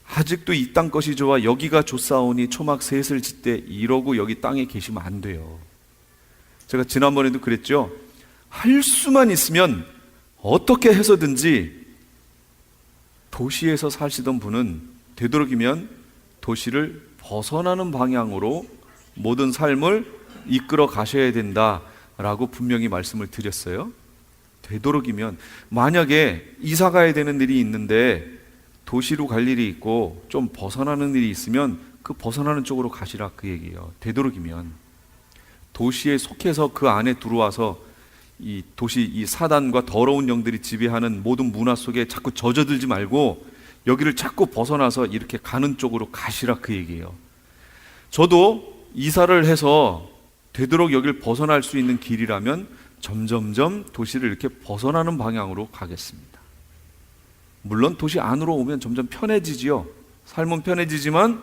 아직도 이 땅 것이 좋아 여기가 좋사오니 초막 셋을 짓되 이러고 여기 땅에 계시면 안 돼요. 제가 지난번에도 그랬죠. 할 수만 있으면 어떻게 해서든지 도시에서 사시던 분은 되도록이면 도시를 벗어나는 방향으로 모든 삶을 이끌어 가셔야 된다. 라고 분명히 말씀을 드렸어요. 되도록이면 만약에 이사 가야 되는 일이 있는데 도시로 갈 일이 있고 좀 벗어나는 일이 있으면 그 벗어나는 쪽으로 가시라, 그 얘기예요. 되도록이면 도시에 속해서 그 안에 들어와서 이 도시, 이 사단과 더러운 영들이 지배하는 모든 문화 속에 자꾸 젖어들지 말고 여기를 자꾸 벗어나서 이렇게 가는 쪽으로 가시라, 그 얘기예요. 저도 이사를 해서 되도록 여길 벗어날 수 있는 길이라면 점점점 도시를 이렇게 벗어나는 방향으로 가겠습니다. 물론 도시 안으로 오면 점점 편해지지요. 삶은 편해지지만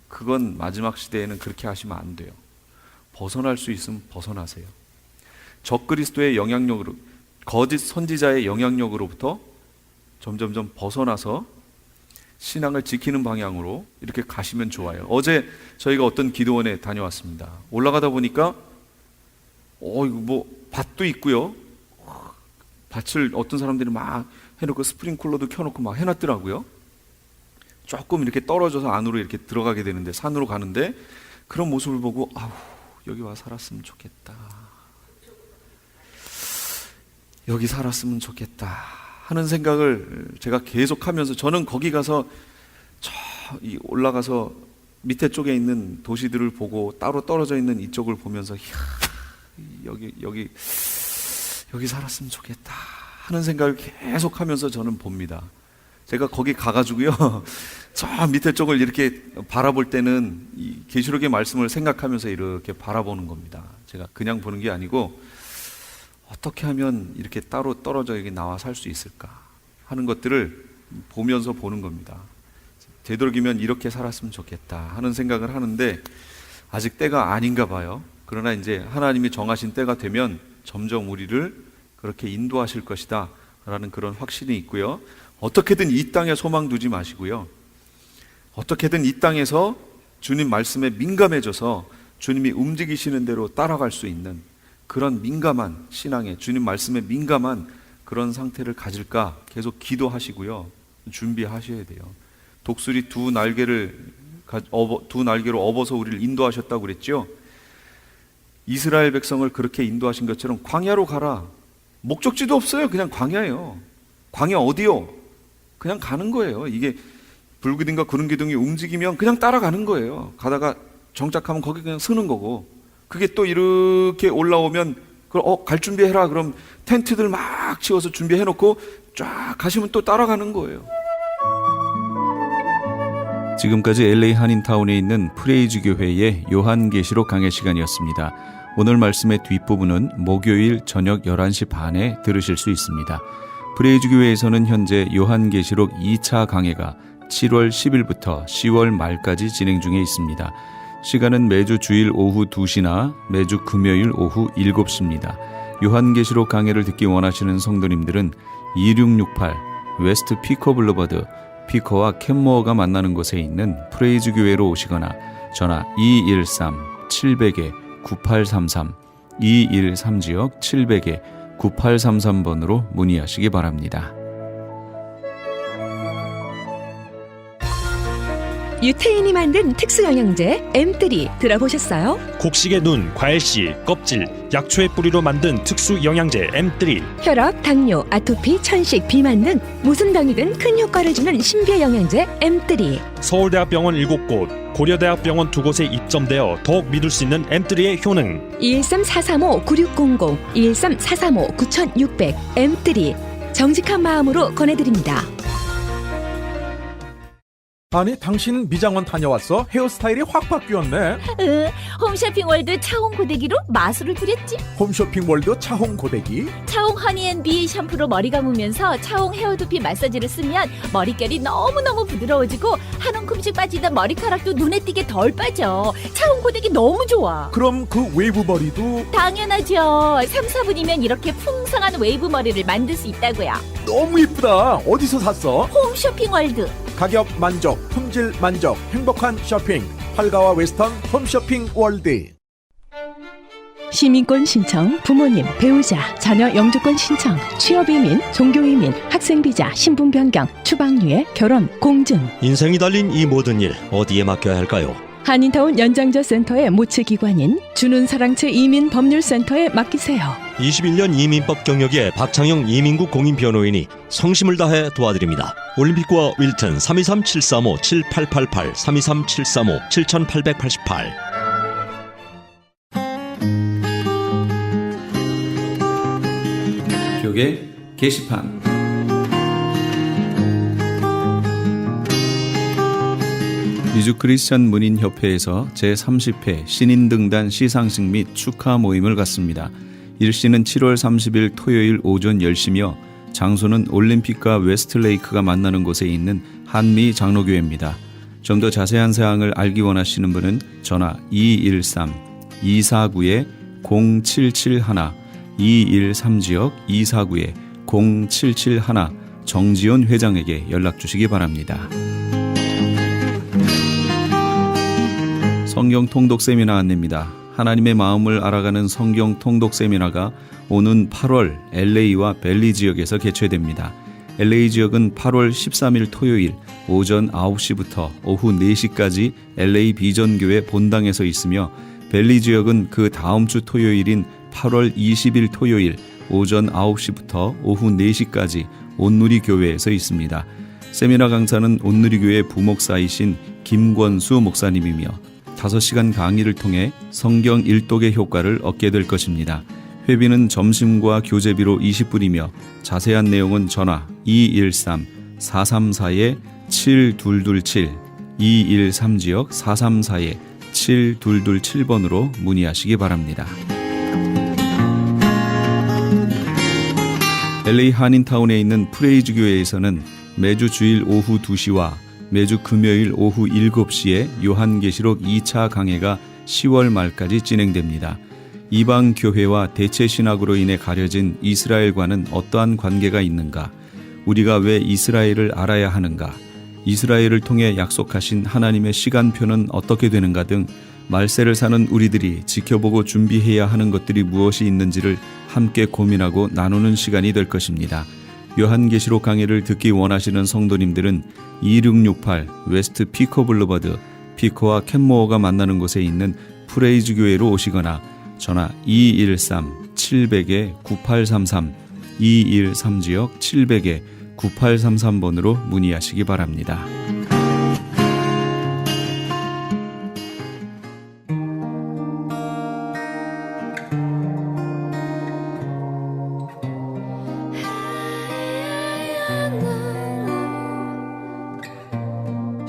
그건 마지막 시대에는 그렇게 하시면 안 돼요. 벗어날 수 있으면 벗어나세요. 적그리스도의 영향력으로, 거짓 선지자의 영향력으로부터 점점점 벗어나서 신앙을 지키는 방향으로 이렇게 가시면 좋아요. 어제 저희가 어떤 기도원에 다녀왔습니다. 올라가다 보니까 이거 뭐 밭도 있고요. 밭을 어떤 사람들이 막 해놓고 스프링쿨러도 켜놓고 막 해놨더라고요. 조금 이렇게 떨어져서 안으로 이렇게 들어가게 되는데, 산으로 가는데 그런 모습을 보고 여기 와 살았으면 좋겠다. 여기 살았으면 좋겠다 하는 생각을 제가 계속하면서, 저는 거기 가서 올라가서 밑에 쪽에 있는 도시들을 보고 따로 떨어져 있는 이쪽을 보면서 여기 살았으면 좋겠다 하는 생각을 계속하면서 저는 봅니다. 제가 거기 가가지고요 저 밑에 쪽을 이렇게 바라볼 때는 이 계시록의 말씀을 생각하면서 이렇게 바라보는 겁니다. 제가 그냥 보는 게 아니고 어떻게 하면 이렇게 따로 떨어져 여기 나와 살 수 있을까 하는 것들을 보면서 보는 겁니다. 되도록이면 이렇게 살았으면 좋겠다 하는 생각을 하는데 아직 때가 아닌가 봐요. 그러나 이제 하나님이 정하신 때가 되면 점점 우리를 그렇게 인도하실 것이다 라는 그런 확신이 있고요. 어떻게든 이 땅에 소망 두지 마시고요. 어떻게든 이 땅에서 주님 말씀에 민감해져서 주님이 움직이시는 대로 따라갈 수 있는 그런 민감한 신앙에, 주님 말씀에 민감한 그런 상태를 가질까 계속 기도하시고요. 준비하셔야 돼요. 독수리 두 날개로 업어서 우리를 인도하셨다고 그랬죠. 이스라엘 백성을 그렇게 인도하신 것처럼 광야로 가라. 목적지도 없어요. 그냥 광야예요. 광야 어디요? 그냥 가는 거예요. 이게 불기둥과 구름기둥이 움직이면 그냥 따라가는 거예요. 가다가 정착하면 거기 그냥 서는 거고, 그게 또 이렇게 올라오면 갈 준비해라. 그럼 텐트들 막 치워서 준비해놓고 쫙 가시면 또 따라가는 거예요. 지금까지 LA 한인타운에 있는 프레이즈 교회의 요한계시록 강해 시간이었습니다. 오늘 말씀의 뒷부분은 목요일 저녁 11시 반에 들으실 수 있습니다. 프레이즈 교회에서는 현재 요한계시록 2차 강해가 7월 10일부터 10월 말까지 진행 중에 있습니다. 시간은 매주 주일 오후 2시나 매주 금요일 오후 7시입니다. 요한계시록 강해를 듣기 원하시는 성도님들은 2668 웨스트 피커 블루버드, 피커와 캔모어가 만나는 곳에 있는 프레이즈 교회로 오시거나 전화 213-700-9833 213지역 700-9833번으로 문의하시기 바랍니다. 유태인이 만든 특수영양제 M3 들어보셨어요? 곡식의 눈, 과일씨, 껍질, 약초의 뿌리로 만든 특수 영양제 M3. 혈압, 당뇨, 아토피, 천식, 비만 등 무슨 병이든 큰 효과를 주는 신비의 영양제 M3. 서울대학병원 7곳, 고려대학병원 2곳에 입점되어 더욱 믿을 수 있는 M3의 효능. 213-435-9600, 213-435-9600 M3 정직한 마음으로 권해드립니다. 아니 당신 미장원 다녀왔어? 헤어스타일이 확 바뀌었네. 홈쇼핑 월드 차홍 고데기로 마술을 부렸지. 홈쇼핑 월드 차홍 고데기. 차홍 허니앤비 샴푸로 머리 감으면서 차홍 헤어두피 마사지를 쓰면 머릿결이 너무너무 부드러워지고 한 움큼씩 빠지던 머리카락도 눈에 띄게 덜 빠져. 차홍 고데기 너무 좋아. 그럼 그 웨이브 머리도 당연하죠. 3, 4분이면 이렇게 풍성한 웨이브 머리를 만들 수 있다고요. 너무 이쁘다. 어디서 샀어? 홈쇼핑 월드. 가격 만족, 품질 만족, 행복한 쇼핑. 활가와 웨스턴 홈쇼핑 월드. 시민권 신청, 부모님, 배우자, 자녀 영주권 신청, 취업이민, 종교이민, 학생비자, 신분 변경, 추방유예, 결혼, 공증. 인생이 달린 이 모든 일 어디에 맡겨야 할까요? 한인타운 연장자 센터의 모체기관인 주눈사랑채 이민법률센터에 맡기세요. 21년 이민법 경력의 박창영 이민국 공인변호인이 성심을 다해 도와드립니다. 올림픽과 윌튼 323-735-7888 323-735-7888. 벽에 게시판. 미주 크리스천 문인협회에서 제30회 신인등단 시상식 및 축하 모임을 갖습니다. 일시는 7월 30일 토요일 오전 10시며 장소는 올림픽과 웨스트레이크가 만나는 곳에 있는 한미 장로교회입니다. 좀 더 자세한 사항을 알기 원하시는 분은 전화 213-249-0771 213-249-0771 정지훈 회장에게 연락 주시기 바랍니다. 성경 통독 세미나 안내입니다. 하나님의 마음을 알아가는 성경 통독 세미나가 오는 8월 LA와 벨리 지역에서 개최됩니다. LA 지역은 8월 13일 토요일 오전 9시부터 오후 4시까지 LA 비전교회 본당에서 있으며 벨리 지역은 그 다음 주 토요일인 8월 20일 토요일 오전 9시부터 오후 4시까지 온누리교회에서 있습니다. 세미나 강사는 온누리교회 부목사이신 김권수 목사님이며 5시간 강의를 통해 성경 일독의 효과를 얻게 될 것입니다. 회비는 점심과 교재비로 20불이며 자세한 내용은 전화 213-434-7227 213지역 434-7227번으로 문의하시기 바랍니다. LA 한인타운에 있는 프레이즈 교회에서는 매주 주일 오후 2시와 매주 금요일 오후 7시에 요한계시록 2차 강해가 10월 말까지 진행됩니다. 이방 교회와 대체 신학으로 인해 가려진 이스라엘과는 어떠한 관계가 있는가? 우리가 왜 이스라엘을 알아야 하는가? 이스라엘을 통해 약속하신 하나님의 시간표는 어떻게 되는가 등 말세를 사는 우리들이 지켜보고 준비해야 하는 것들이 무엇이 있는지를 함께 고민하고 나누는 시간이 될 것입니다. 요한계시록 강해를 듣기 원하시는 성도님들은 2668 웨스트 피커 블루버드 피커와 캔모어가 만나는 곳에 있는 프레이즈 교회로 오시거나 전화 213-700-9833 213지역 700-9833번으로 문의하시기 바랍니다.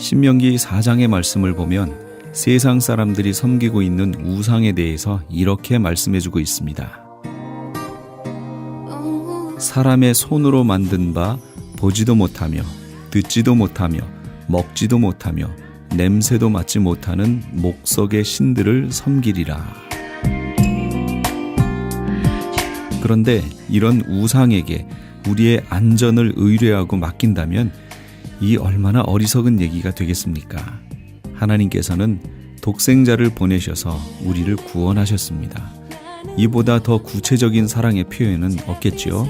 신명기 4장의 말씀을 보면 세상 사람들이 섬기고 있는 우상에 대해서 이렇게 말씀해주고 있습니다. 사람의 손으로 만든 바 보지도 못하며 듣지도 못하며 먹지도 못하며 냄새도 맡지 못하는 목석의 신들을 섬기리라. 그런데 이런 우상에게 우리의 안전을 의뢰하고 맡긴다면 이 얼마나 어리석은 얘기가 되겠습니까? 하나님께서는 독생자를 보내셔서 우리를 구원하셨습니다. 이보다 더 구체적인 사랑의 표현은 없겠지요?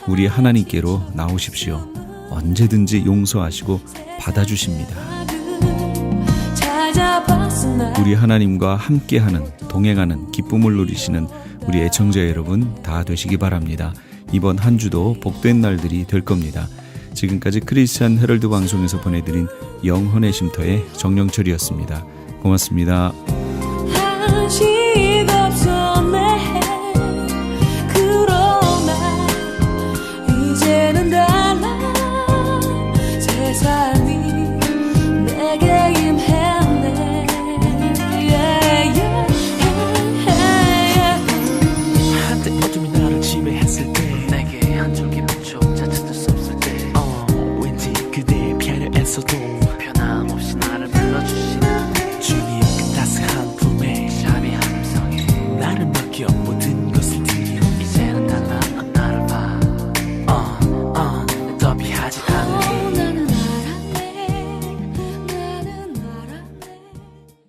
우리 하나님께로 나오십시오. 언제든지 용서하시고 받아주십니다. 우리 하나님과 함께하는, 동행하는 기쁨을 누리시는 우리 애청자 여러분 다 되시기 바랍니다. 이번 한 주도 복된 날들이 될 겁니다. 지금까지 크리스찬 헤럴드 방송에서 보내드린 영혼의 쉼터의 정영철이었습니다. 고맙습니다. 도